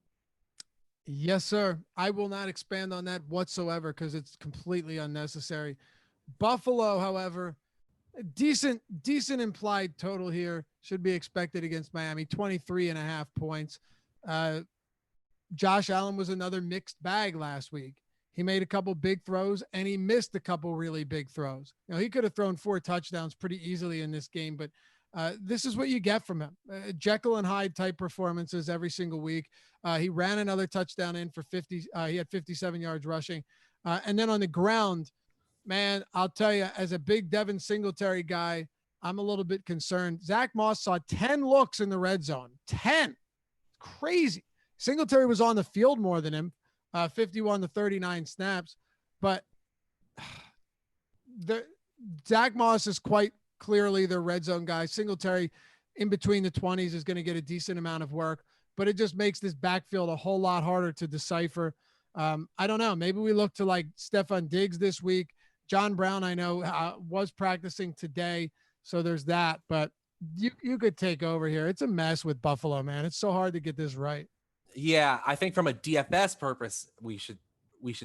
Yes, sir. I will not expand on that whatsoever because it's completely unnecessary. Buffalo, however, a decent implied total here should be expected against Miami, 23.5 points. Josh Allen was another mixed bag last week. He made a couple big throws and he missed a couple really big throws. You know, he could have thrown 4 touchdowns pretty easily in this game, but this is what you get from him. Jekyll and Hyde type performances every single week. He ran another touchdown in for 50. He had 57 yards rushing. And then on the ground, man, I'll tell you, as a big Devin Singletary guy, I'm a little bit concerned. Zach Moss saw 10 looks in the red zone. 10. Crazy. Singletary was on the field more than him, 51-39 snaps. But Zach Moss is quite clearly their red zone guy. Singletary in between the 20s is going to get a decent amount of work, but it just makes this backfield a whole lot harder to decipher. I don't know. Maybe we look to like Stephon Diggs this week. John Brown, I know, was practicing today, so there's that. But you could take over here. It's a mess with Buffalo, man. It's so hard to get this right. Yeah, I think from a DFS purpose, we should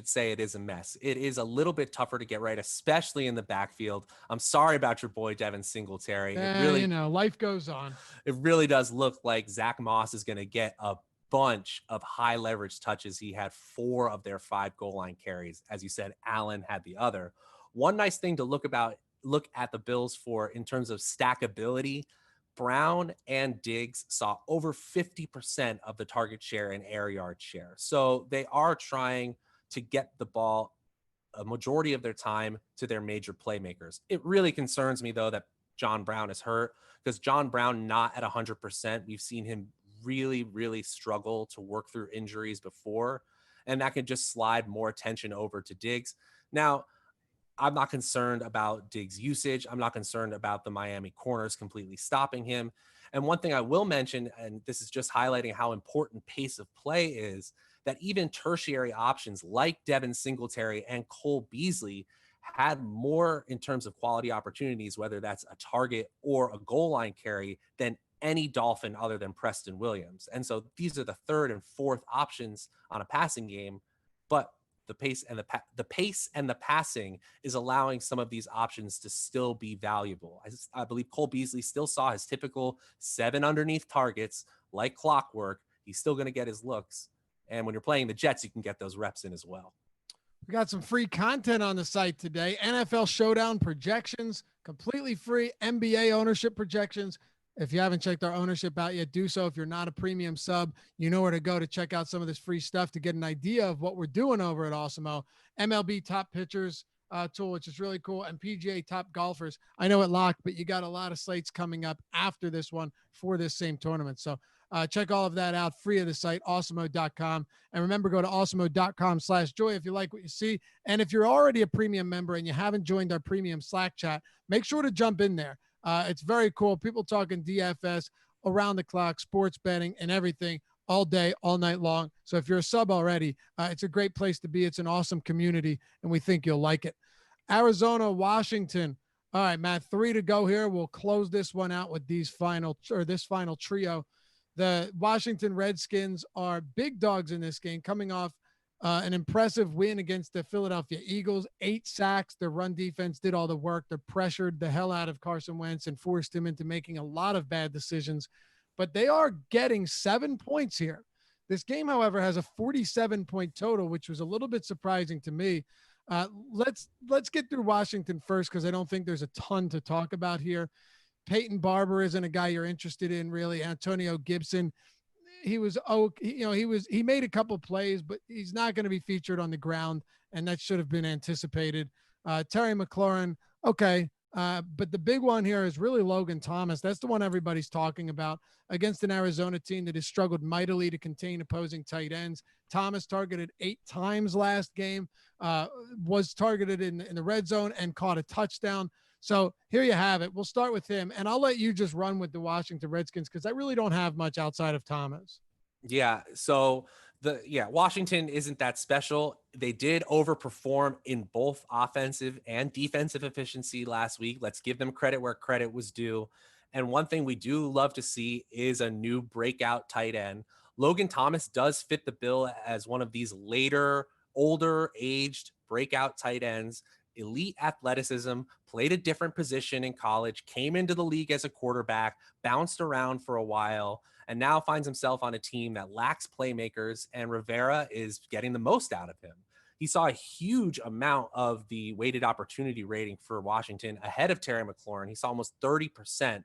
say it is a mess. It is a little bit tougher to get right, especially in the backfield. I'm sorry about your boy Devin Singletary. It really, life goes on. It really does look like Zach Moss is going to get a bunch of high leverage touches. He had 4 of their 5 goal line carries. As you said, Allen had the other. One nice thing to look at the Bills for in terms of stackability, Brown and Diggs saw over 50% of the target share and air yard share. So they are trying to get the ball a majority of their time to their major playmakers. It really concerns me, though, that John Brown is hurt, because John Brown not at 100%. We've seen him really, really struggle to work through injuries before, and that can just slide more attention over to Diggs. Now, I'm not concerned about Diggs' usage. I'm not concerned about the Miami corners completely stopping him. And one thing I will mention, and this is just highlighting how important pace of play is, that even tertiary options like Devin Singletary and Cole Beasley had more in terms of quality opportunities, whether that's a target or a goal line carry, than any Dolphin other than Preston Williams. And so these are the 3rd and 4th options on a passing game. But the pace and the passing is allowing some of these options to still be valuable. I believe Cole Beasley still saw his typical 7 underneath targets like clockwork. He's still going to get his looks. And when you're playing the Jets, you can get those reps in as well. We got some free content on the site today. NFL Showdown projections, completely free. NBA ownership projections. If you haven't checked our ownership out yet, do so. If you're not a premium sub, you know where to go to check out some of this free stuff to get an idea of what we're doing over at Awesemo. MLB top pitchers tool, which is really cool, and PGA top golfers. I know it locked, but you got a lot of slates coming up after this one for this same tournament. So check all of that out free of the site, awesemo.com. And remember, go to awesemo.com/joy if you like what you see. And if you're already a premium member and you haven't joined our premium Slack chat, make sure to jump in there. It's very cool. People talking DFS around the clock, sports betting and everything all day, all night long. So if you're a sub already, it's a great place to be. It's an awesome community, and we think you'll like it. Arizona, Washington. All right, Matt, 3 to go here. We'll close this one out with this final trio. The Washington Redskins are big dogs in this game, coming off an impressive win against the Philadelphia Eagles. 8 sacks. Their run defense did all the work. They pressured the hell out of Carson Wentz and forced him into making a lot of bad decisions. But they are getting 7 points here. This game, however, has a 47-point total, which was a little bit surprising to me. Let's get through Washington first, because I don't think there's a ton to talk about here. Peyton Barber isn't a guy you're interested in, really. Antonio Gibson, he made a couple plays, but he's not going to be featured on the ground, and that should have been anticipated. Terry McLaurin, okay. But the big one here is really Logan Thomas. That's the one everybody's talking about against an Arizona team that has struggled mightily to contain opposing tight ends. Thomas targeted 8 times last game, was targeted in the red zone and caught a touchdown. So here you have it. We'll start with him, and I'll let you just run with the Washington Redskins because I really don't have much outside of Thomas. Yeah. So Washington isn't that special. They did overperform in both offensive and defensive efficiency last week. Let's give them credit where credit was due. And one thing we do love to see is a new breakout tight end. Logan Thomas does fit the bill as one of these later, older aged breakout tight ends. Elite athleticism, played a different position in college, came into the league as a quarterback, bounced around for a while, and now finds himself on a team that lacks playmakers, and Rivera is getting the most out of him. He saw a huge amount of the weighted opportunity rating for Washington ahead of Terry McLaurin. He saw almost 30%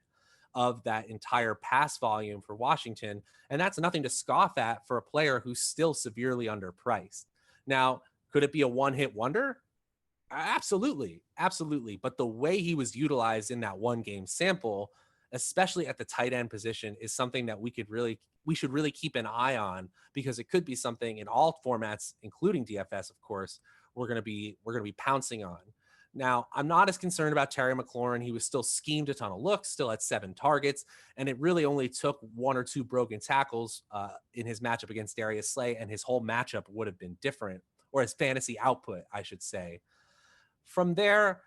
of that entire pass volume for Washington, and that's nothing to scoff at for a player who's still severely underpriced. Now, could it be a one-hit wonder? Absolutely. But the way he was utilized in that one game sample, especially at the tight end position, is something that we should really keep an eye on, because it could be something in all formats, including DFS, of course, we're going to be pouncing on. Now, I'm not as concerned about Terry McLaurin. He was still schemed a ton of looks, still at 7 targets, and it really only took 1 or 2 broken tackles in his matchup against Darius Slay, and his whole matchup would have been different, or his fantasy output, I should say. From there,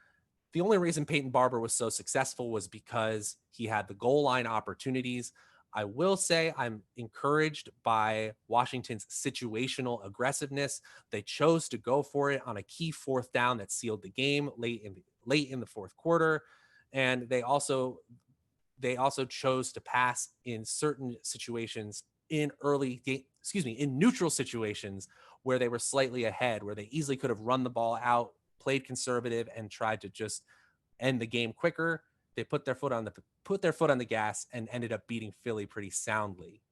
the only reason Peyton Barber was so successful was because he had the goal line opportunities. I will say I'm encouraged by Washington's situational aggressiveness. They chose to go for it on a key 4th down that sealed the game late in the 4th quarter, and they also chose to pass in certain situations in neutral situations where they were slightly ahead, where they easily could have run the ball out, played conservative, and tried to just end the game quicker. They put their foot on the gas and ended up beating Philly pretty soundly.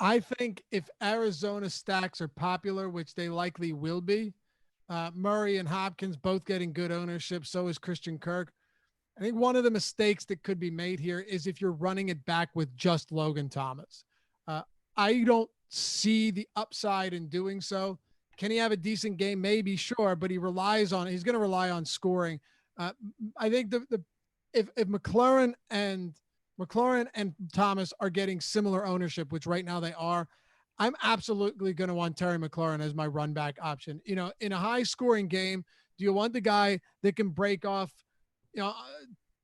I think if Arizona stacks are popular, which they likely will be, Murray and Hopkins both getting good ownership, so is Christian Kirk. I think one of the mistakes that could be made here is if you're running it back with just Logan Thomas. I don't see the upside in doing so. Can he have a decent game? Maybe, sure, but he's going to rely on scoring. I think if McLaurin and Thomas are getting similar ownership, which right now they are, I'm absolutely going to want Terry McLaurin as my run back option. In a high scoring game, do you want the guy that can break off,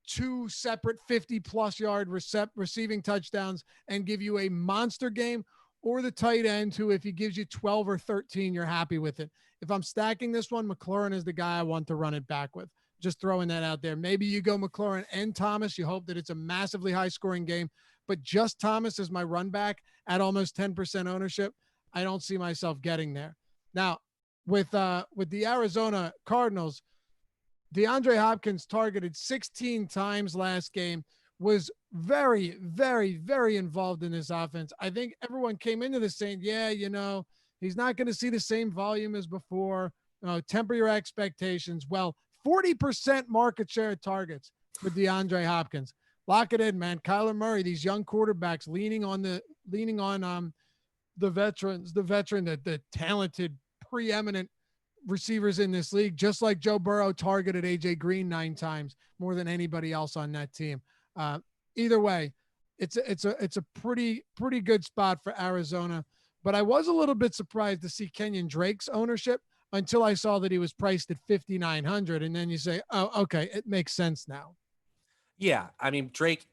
2 separate 50+ yard receiving touchdowns and give you a monster game? or the tight end who, if he gives you 12 or 13, you're happy with it. If I'm stacking this one, McLaurin is the guy I want to run it back with. Just throwing that out there. Maybe you go McLaurin and Thomas. You hope that it's a massively high-scoring game, but just Thomas is my run back at almost 10% ownership. I don't see myself getting there. Now, with the Arizona Cardinals, DeAndre Hopkins targeted 16 times last game, was very, very, very involved in this offense. I think everyone came into this saying, yeah, he's not going to see the same volume as before. Temper your expectations. Well, 40% market share of targets for DeAndre Hopkins. Lock it in, man. Kyler Murray, these young quarterbacks leaning on the veterans, the talented, preeminent receivers in this league, just like Joe Burrow targeted AJ Green 9 times more than anybody else on that team. Either way, it's a pretty good spot for Arizona, but I was a little bit surprised to see Kenyon Drake's ownership until I saw that he was priced at 5,900. And then you say, oh, okay, it makes sense now. Yeah. I mean, Drake,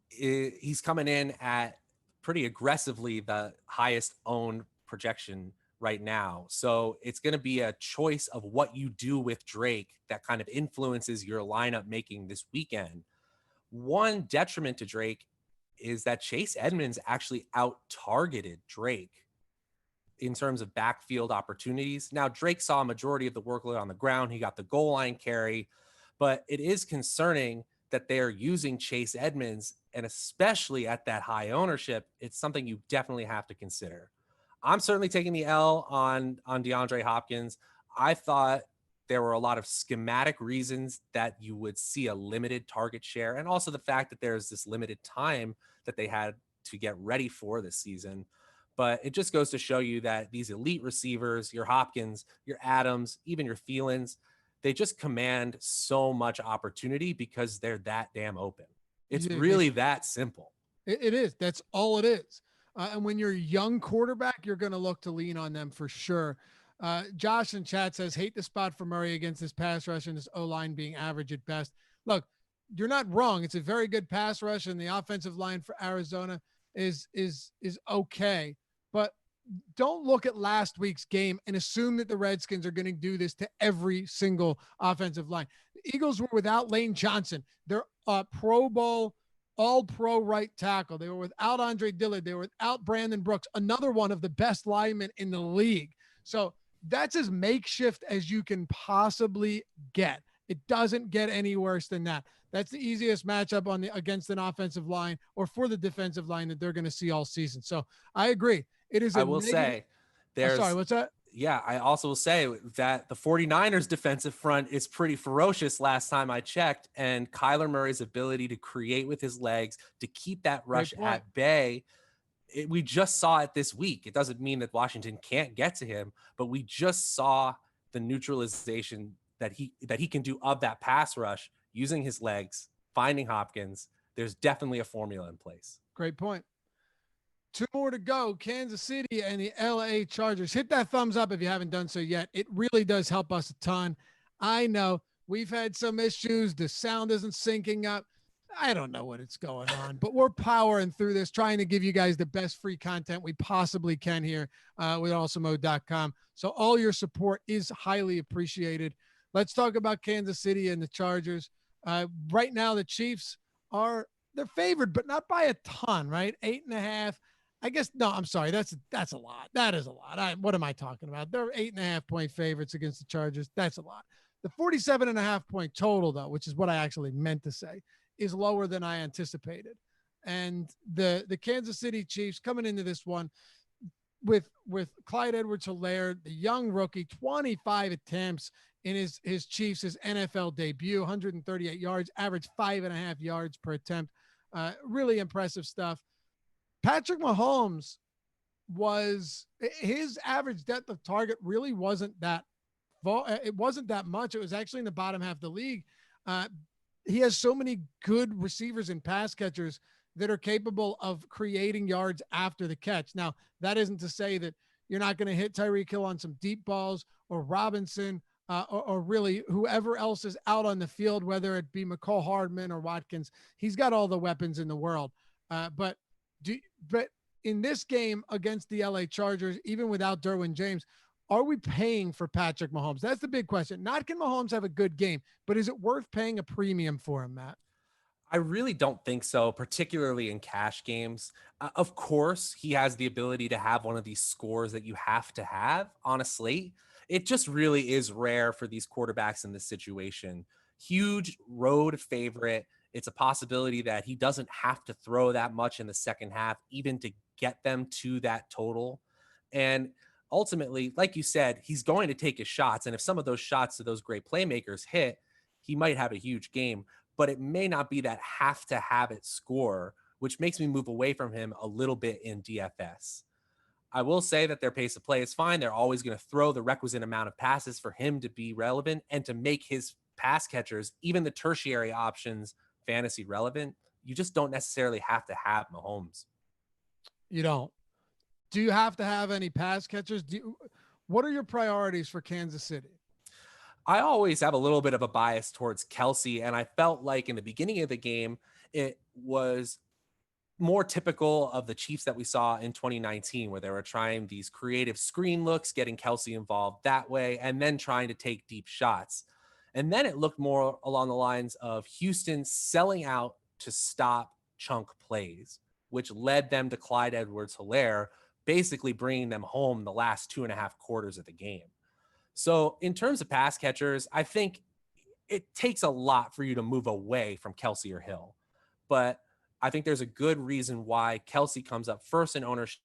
he's coming in at pretty aggressively the highest owned projection right now. So it's going to be a choice of what you do with Drake that kind of influences your lineup making this weekend. One detriment to Drake is that Chase Edmonds actually out-targeted Drake in terms of backfield opportunities. Now, Drake saw a majority of the workload on the ground. He got the goal line carry, but it is concerning that they're using Chase Edmonds, and especially at that high ownership, it's something you definitely have to consider. I'm certainly taking the L on DeAndre Hopkins. I thought there were a lot of schematic reasons that you would see a limited target share, and also the fact that there's this limited time that they had to get ready for this season. But it just goes to show you that these elite receivers, your Hopkins, your Adams, even your Thielens, they just command so much opportunity because they're that damn open. It's really that simple. It is. That's all it is. And when you're a young quarterback, you're going to look to lean on them for sure. Josh in chat says, hate the spot for Murray against this pass rush and this O-line being average at best. Look, you're not wrong. It's a very good pass rush, and the offensive line for Arizona is okay. But don't look at last week's game and assume that the Redskins are going to do this to every single offensive line. The Eagles were without Lane Johnson. They're Pro Bowl, all-pro right tackle. They were without Andre Dillard. They were without Brandon Brooks, another one of the best linemen in the league. So that's as makeshift as you can possibly get. It doesn't get any worse than that. That's the easiest matchup against an offensive line or for the defensive line that they're going to see all season. So I agree. It is. I will say there's. Sorry, what's that? Yeah, I also will say that the 49ers defensive front is pretty ferocious last time I checked, and Kyler Murray's ability to create with his legs, to keep that rush at bay, we just saw it this week. It doesn't mean that Washington can't get to him, but we just saw the neutralization that he can do of that pass rush using his legs, finding Hopkins. There's definitely a formula in place. Great point. 2 more to go. Kansas City and the LA Chargers. Hit that thumbs up if you haven't done so yet. It really does help us a ton. I know we've had some issues. The sound isn't syncing up. I don't know what it's going on, but we're powering through this, trying to give you guys the best free content we possibly can here with Awesemo.com. So all your support is highly appreciated. Let's talk about Kansas City and the Chargers. Right now, the Chiefs they're favored, but not by a ton, right? 8.5. I guess, no, I'm sorry. That's a lot. That is a lot. What am I talking about? They're 8.5 point favorites against the Chargers. That's a lot. The 47.5 point total, though, which is what I actually meant to say, is lower than I anticipated. And the Kansas City Chiefs coming into this one with Clyde Edwards-Helaire, the young rookie, 25 attempts in his Chiefs' NFL debut, 138 yards, average 5.5 yards per attempt. Really impressive stuff. Patrick Mahomes his average depth of target really wasn't that it wasn't that much. It was actually in the bottom half of the league. He has so many good receivers and pass catchers that are capable of creating yards after the catch. Now, that isn't to say that you're not going to hit Tyreek Hill on some deep balls or Robinson or really whoever else is out on the field, whether it be McCall Hardman or Watkins. He's got all the weapons in the world. But in this game against the LA Chargers, even without Derwin James, are we paying for Patrick Mahomes? That's the big question. Not can Mahomes have a good game, but is it worth paying a premium for him, Matt? I really don't think so, particularly in cash games. Of course, he has the ability to have one of these scores that you have to have on a slate. It just really is rare for these quarterbacks in this situation. Huge road favorite. It's a possibility that he doesn't have to throw that much in the second half, even to get them to that total. And ultimately, like you said, he's going to take his shots. And if some of those shots to those great playmakers hit, he might have a huge game, but it may not be that have to have it score, which makes me move away from him a little bit in DFS. I will say that their pace of play is fine. They're always going to throw the requisite amount of passes for him to be relevant and to make his pass catchers, even the tertiary options, fantasy relevant. You just don't necessarily have to have Mahomes. You don't. Do you have to have any pass catchers? What are your priorities for Kansas City? I always have a little bit of a bias towards Kelsey, and I felt like in the beginning of the game, it was more typical of the Chiefs that we saw in 2019, where they were trying these creative screen looks, getting Kelsey involved that way, and then trying to take deep shots. And then it looked more along the lines of Houston selling out to stop chunk plays, which led them to Clyde Edwards-Helaire, basically bringing them home the last 2.5 quarters of the game. So in terms of pass catchers, I think it takes a lot for you to move away from Kelsey or Hill. But I think there's a good reason why Kelsey comes up first in ownership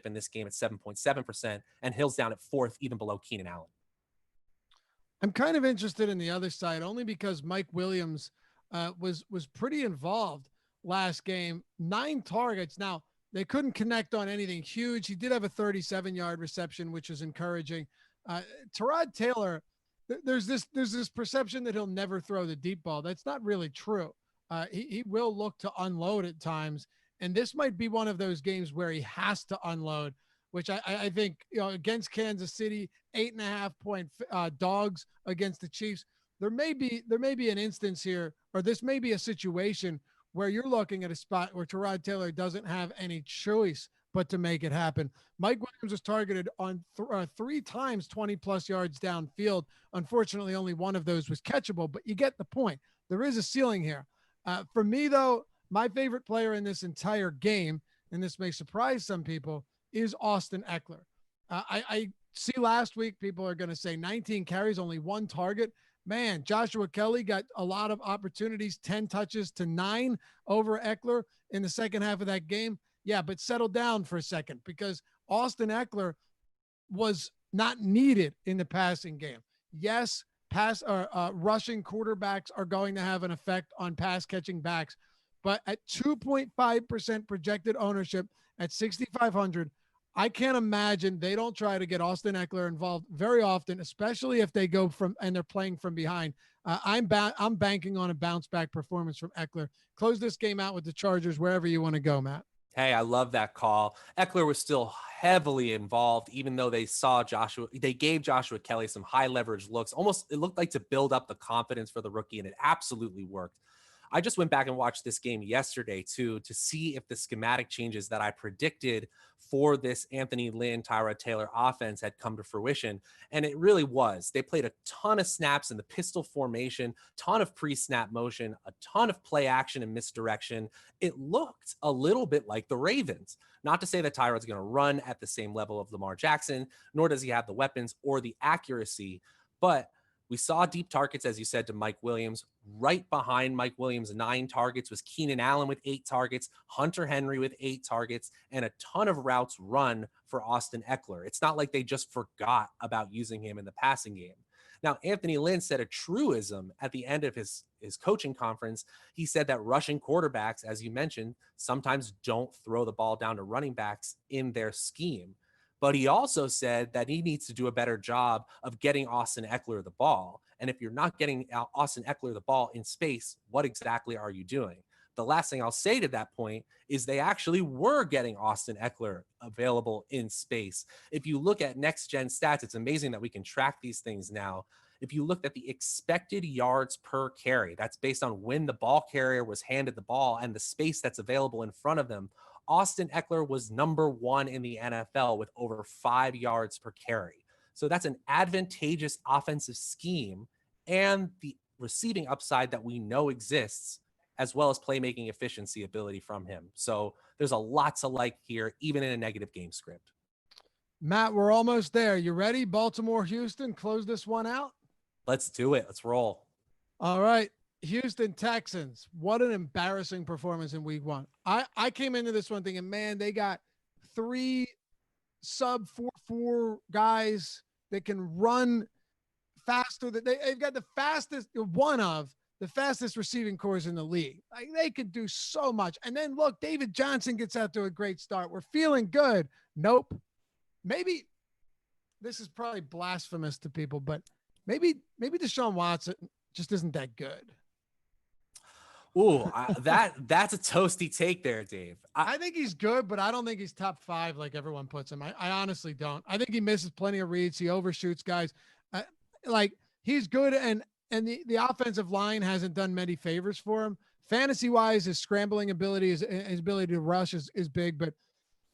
in this game at 7.7%, and Hill's down at fourth, even below Keenan Allen. I'm kind of interested in the other side, only because Mike Williams was pretty involved last game. 9 targets. Now, they couldn't connect on anything huge. He did have a 37-yard reception, which is encouraging. Tyrod Taylor, there's this perception that he'll never throw the deep ball. That's not really true. He will look to unload at times, and this might be one of those games where he has to unload, which I think, against Kansas City, 8.5 point dogs against the Chiefs. There may be an instance here, or this may be a situation where you're looking at a spot where Tyrod Taylor doesn't have any choice but to make it happen. Mike Williams was targeted on 3 times 20+ yards downfield. Unfortunately, only one of those was catchable, but you get the point. There is a ceiling here. For me, though, my favorite player in this entire game, and this may surprise some people, is Austin Eckler. I see last week people are going to say 19 carries, only 1 target. Man, Joshua Kelly got a lot of opportunities, 10 touches to 9 over Eckler in the second half of that game. Yeah, but settle down for a second, because Austin Eckler was not needed in the passing game. Yes, rushing quarterbacks are going to have an effect on pass catching backs, but at 2.5% projected ownership at 6,500, I can't imagine they don't try to get Austin Eckler involved very often, especially if they go from and they're playing from behind. I'm banking on a bounce back performance from Eckler. Close this game out with the Chargers, wherever you want to go, Matt. Hey, I love that call. Eckler was still heavily involved, even though they gave Joshua Kelly some high leverage looks. Almost, it looked like to build up the confidence for the rookie, and it absolutely worked. I just went back and watched this game yesterday too, to see if the schematic changes that I predicted for this Anthony Lynn, Tyrod Taylor offense had come to fruition. And it really was. They played a ton of snaps in the pistol formation, ton of pre-snap motion, a ton of play action and misdirection. It looked a little bit like the Ravens. Not to say that Tyrod's going to run at the same level of Lamar Jackson, nor does he have the weapons or the accuracy, but we saw deep targets, as you said, to Mike Williams. Right behind Mike Williams' 9 targets was Keenan Allen with 8 targets, Hunter Henry with 8 targets, and a ton of routes run for Austin Eckler. It's not like they just forgot about using him in the passing game. Now, Anthony Lynn said a truism at the end of his coaching conference. He said that rushing quarterbacks, as you mentioned, sometimes don't throw the ball down to running backs in their scheme. But he also said that he needs to do a better job of getting Austin Eckler the ball. And if you're not getting Austin Eckler the ball in space, what exactly are you doing? The last thing I'll say to that point is they actually were getting Austin Eckler available in space. If you look at next gen stats, it's amazing that we can track these things now. If you looked at the expected yards per carry, that's based on when the ball carrier was handed the ball and the space that's available in front of them. Austin Eckler was number 1 in the NFL with over 5 yards per carry. So that's an advantageous offensive scheme and the receiving upside that we know exists, as well as playmaking efficiency ability from him. So there's a lot to like here, even in a negative game script. Matt, we're almost there. You ready? Baltimore, Houston, close this one out. Let's do it. Let's roll. All right. Houston Texans. What an embarrassing performance in week 1. I came into this one thinking, man, they got 3 sub 4.4 guys that can run faster. They've got the fastest, one of the fastest receiving cores in the league. Like, they could do so much. And then look, David Johnson gets out to a great start. We're feeling good. Nope. Maybe this is probably blasphemous to people, but maybe Deshaun Watson just isn't that good. Ooh, that's a toasty take there, Dave. I think he's good, but I don't think he's top 5 like everyone puts him. I honestly don't. I think he misses plenty of reads. He overshoots guys. Like, he's good, and the offensive line hasn't done many favors for him. Fantasy-wise, his scrambling ability, his ability to rush is big, but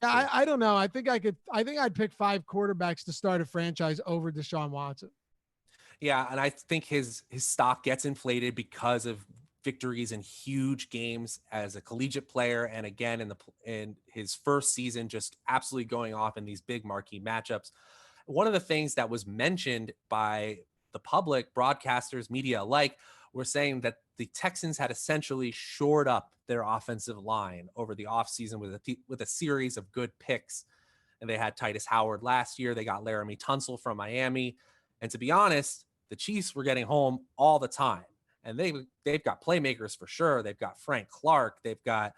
I don't know. I think I'd pick 5 quarterbacks to start a franchise over Deshaun Watson. Yeah, and I think his stock gets inflated because of victories in huge games as a collegiate player, and again in his first season, just absolutely going off in these big marquee matchups. One of the things that was mentioned by the public, broadcasters, media alike, were saying that the Texans had essentially shored up their offensive line over the offseason with a series of good picks. And they had Titus Howard last year. They got Laramie Tunsil from Miami. And to be honest, the Chiefs were getting home all the time. And they've got playmakers for sure. They've got Frank Clark. They've got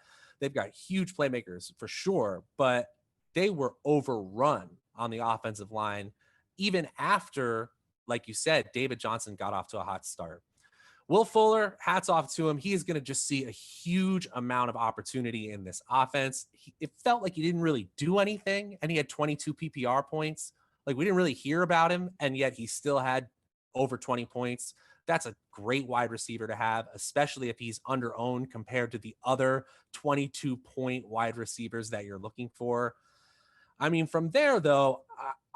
huge playmakers for sure. But they were overrun on the offensive line, even after, like you said, David Johnson got off to a hot start. Will Fuller, hats off to him. He is going to just see a huge amount of opportunity in this offense. It felt like he didn't really do anything, and he had 22 PPR points. Like, we didn't really hear about him, and yet he still had over 20 points. That's a great wide receiver to have, especially if he's under-owned compared to the other 22-point wide receivers that you're looking for. I mean, from there, though,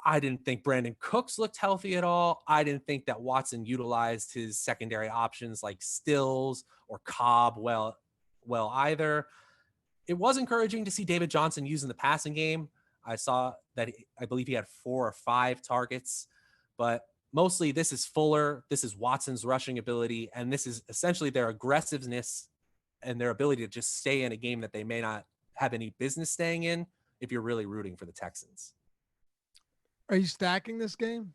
I didn't think Brandon Cooks looked healthy at all. I didn't think that Watson utilized his secondary options like Stills or Cobb well either. It was encouraging to see David Johnson using the passing game. I saw that I believe he had 4 or 5 targets, but mostly this is Fuller. This is Watson's rushing ability, and this is essentially their aggressiveness and their ability to just stay in a game that they may not have any business staying in if you're really rooting for the Texans. Are you stacking this game?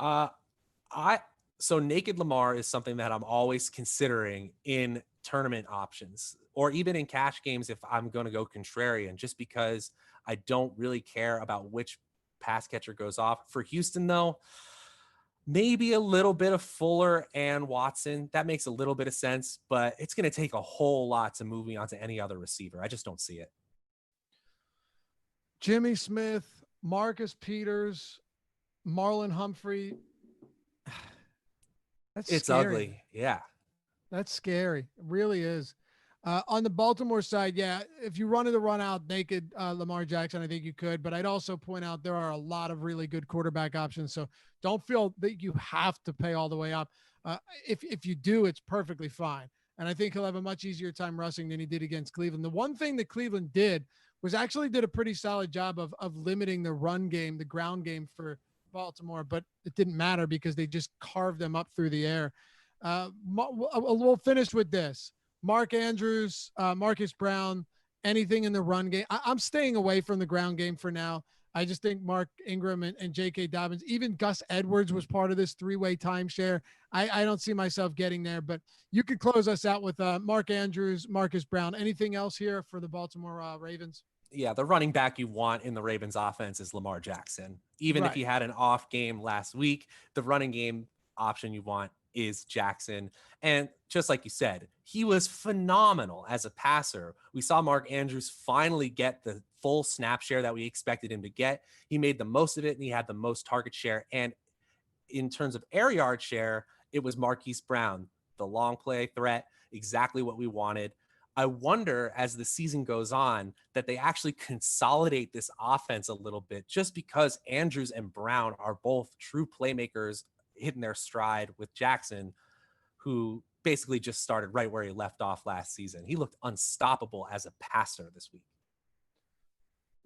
So Naked Lamar is something that I'm always considering in tournament options or even in cash games if I'm going to go contrarian, just because I don't really care about which pass catcher goes off. For Houston, though, maybe a little bit of Fuller and Watson. That makes a little bit of sense, but it's going to take a whole lot to move me on to any other receiver. I just don't see it. Jimmy Smith, Marcus Peters, Marlon Humphrey. It's scary. Ugly. Yeah. That's scary. It really is. On the Baltimore side, yeah, if you run out naked Lamar Jackson, I think you could. But I'd also point out there are a lot of really good quarterback options. So don't feel that you have to pay all the way up. If you do, it's perfectly fine. And I think he'll have a much easier time rushing than he did against Cleveland. The one thing that Cleveland did a pretty solid job of limiting the run game, the ground game for Baltimore, but it didn't matter because they just carved them up through the air. We'll finish with this. Mark Andrews, Marcus Brown, anything in the run game. I'm staying away from the ground game for now. I just think Mark Ingram and J.K. Dobbins, even Gus Edwards was part of this 3-way timeshare. I don't see myself getting there, but you could close us out with Mark Andrews, Marcus Brown. Anything else here for the Baltimore Ravens? Yeah, the running back you want in the Ravens offense is Lamar Jackson. Even if he had an off game last week, the running game option you want is Jackson. And just like you said, he was phenomenal as a passer. We saw Mark Andrews finally get the full snap share that we expected him to get. He made the most of it, and he had the most target share. And in terms of air yard share, it was Marquise Brown, the long play threat, exactly what we wanted. I wonder as the season goes on that they actually consolidate this offense a little bit, just because Andrews and Brown are both true playmakers hitting their stride, with Jackson, who basically just started right where he left off last season. He looked unstoppable as a passer this week.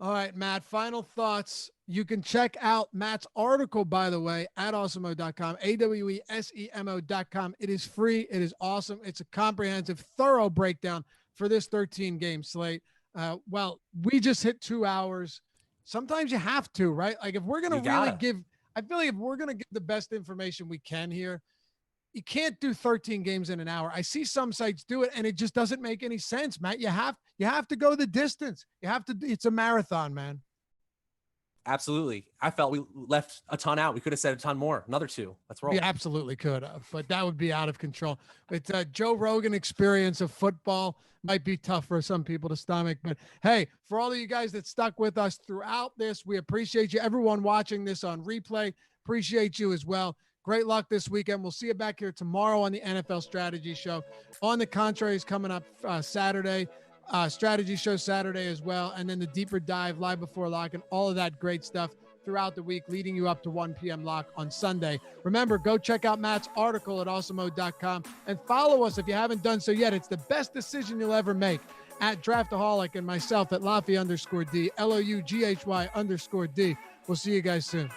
All right, Matt, final thoughts. You can check out Matt's article, by the way, at awesemo.com, AWESEMO.com. It is free. It is awesome. It's a comprehensive, thorough breakdown for this 13-game slate. Well, we just hit 2 hours. Sometimes you have to, right? Like if we're going to really give, I feel like if we're going to give the best information we can here, you can't do 13 games in an hour. I see some sites do it and it just doesn't make any sense, Matt. You have to go the distance. It's a marathon, man. Absolutely. I felt we left a ton out. We could have said a ton more. Another 2. Let's roll. We absolutely could have, but that would be out of control. It's a Joe Rogan experience of football. Might be tough for some people to stomach, but hey, for all of you guys that stuck with us throughout this, we appreciate you. Everyone watching this on replay, appreciate you as well. Great luck this weekend. We'll see you back here tomorrow on the NFL Strategy Show. On the Contrary is coming up Saturday. Strategy Show Saturday as well. And then the Deeper Dive, Live Before Lock, and all of that great stuff throughout the week, leading you up to 1 p.m. lock on Sunday. Remember, go check out Matt's article at awesemo.com and follow us if you haven't done so yet. It's the best decision you'll ever make at Draftaholic, and myself at Laffy_D, LOUGHY_D. We'll see you guys soon.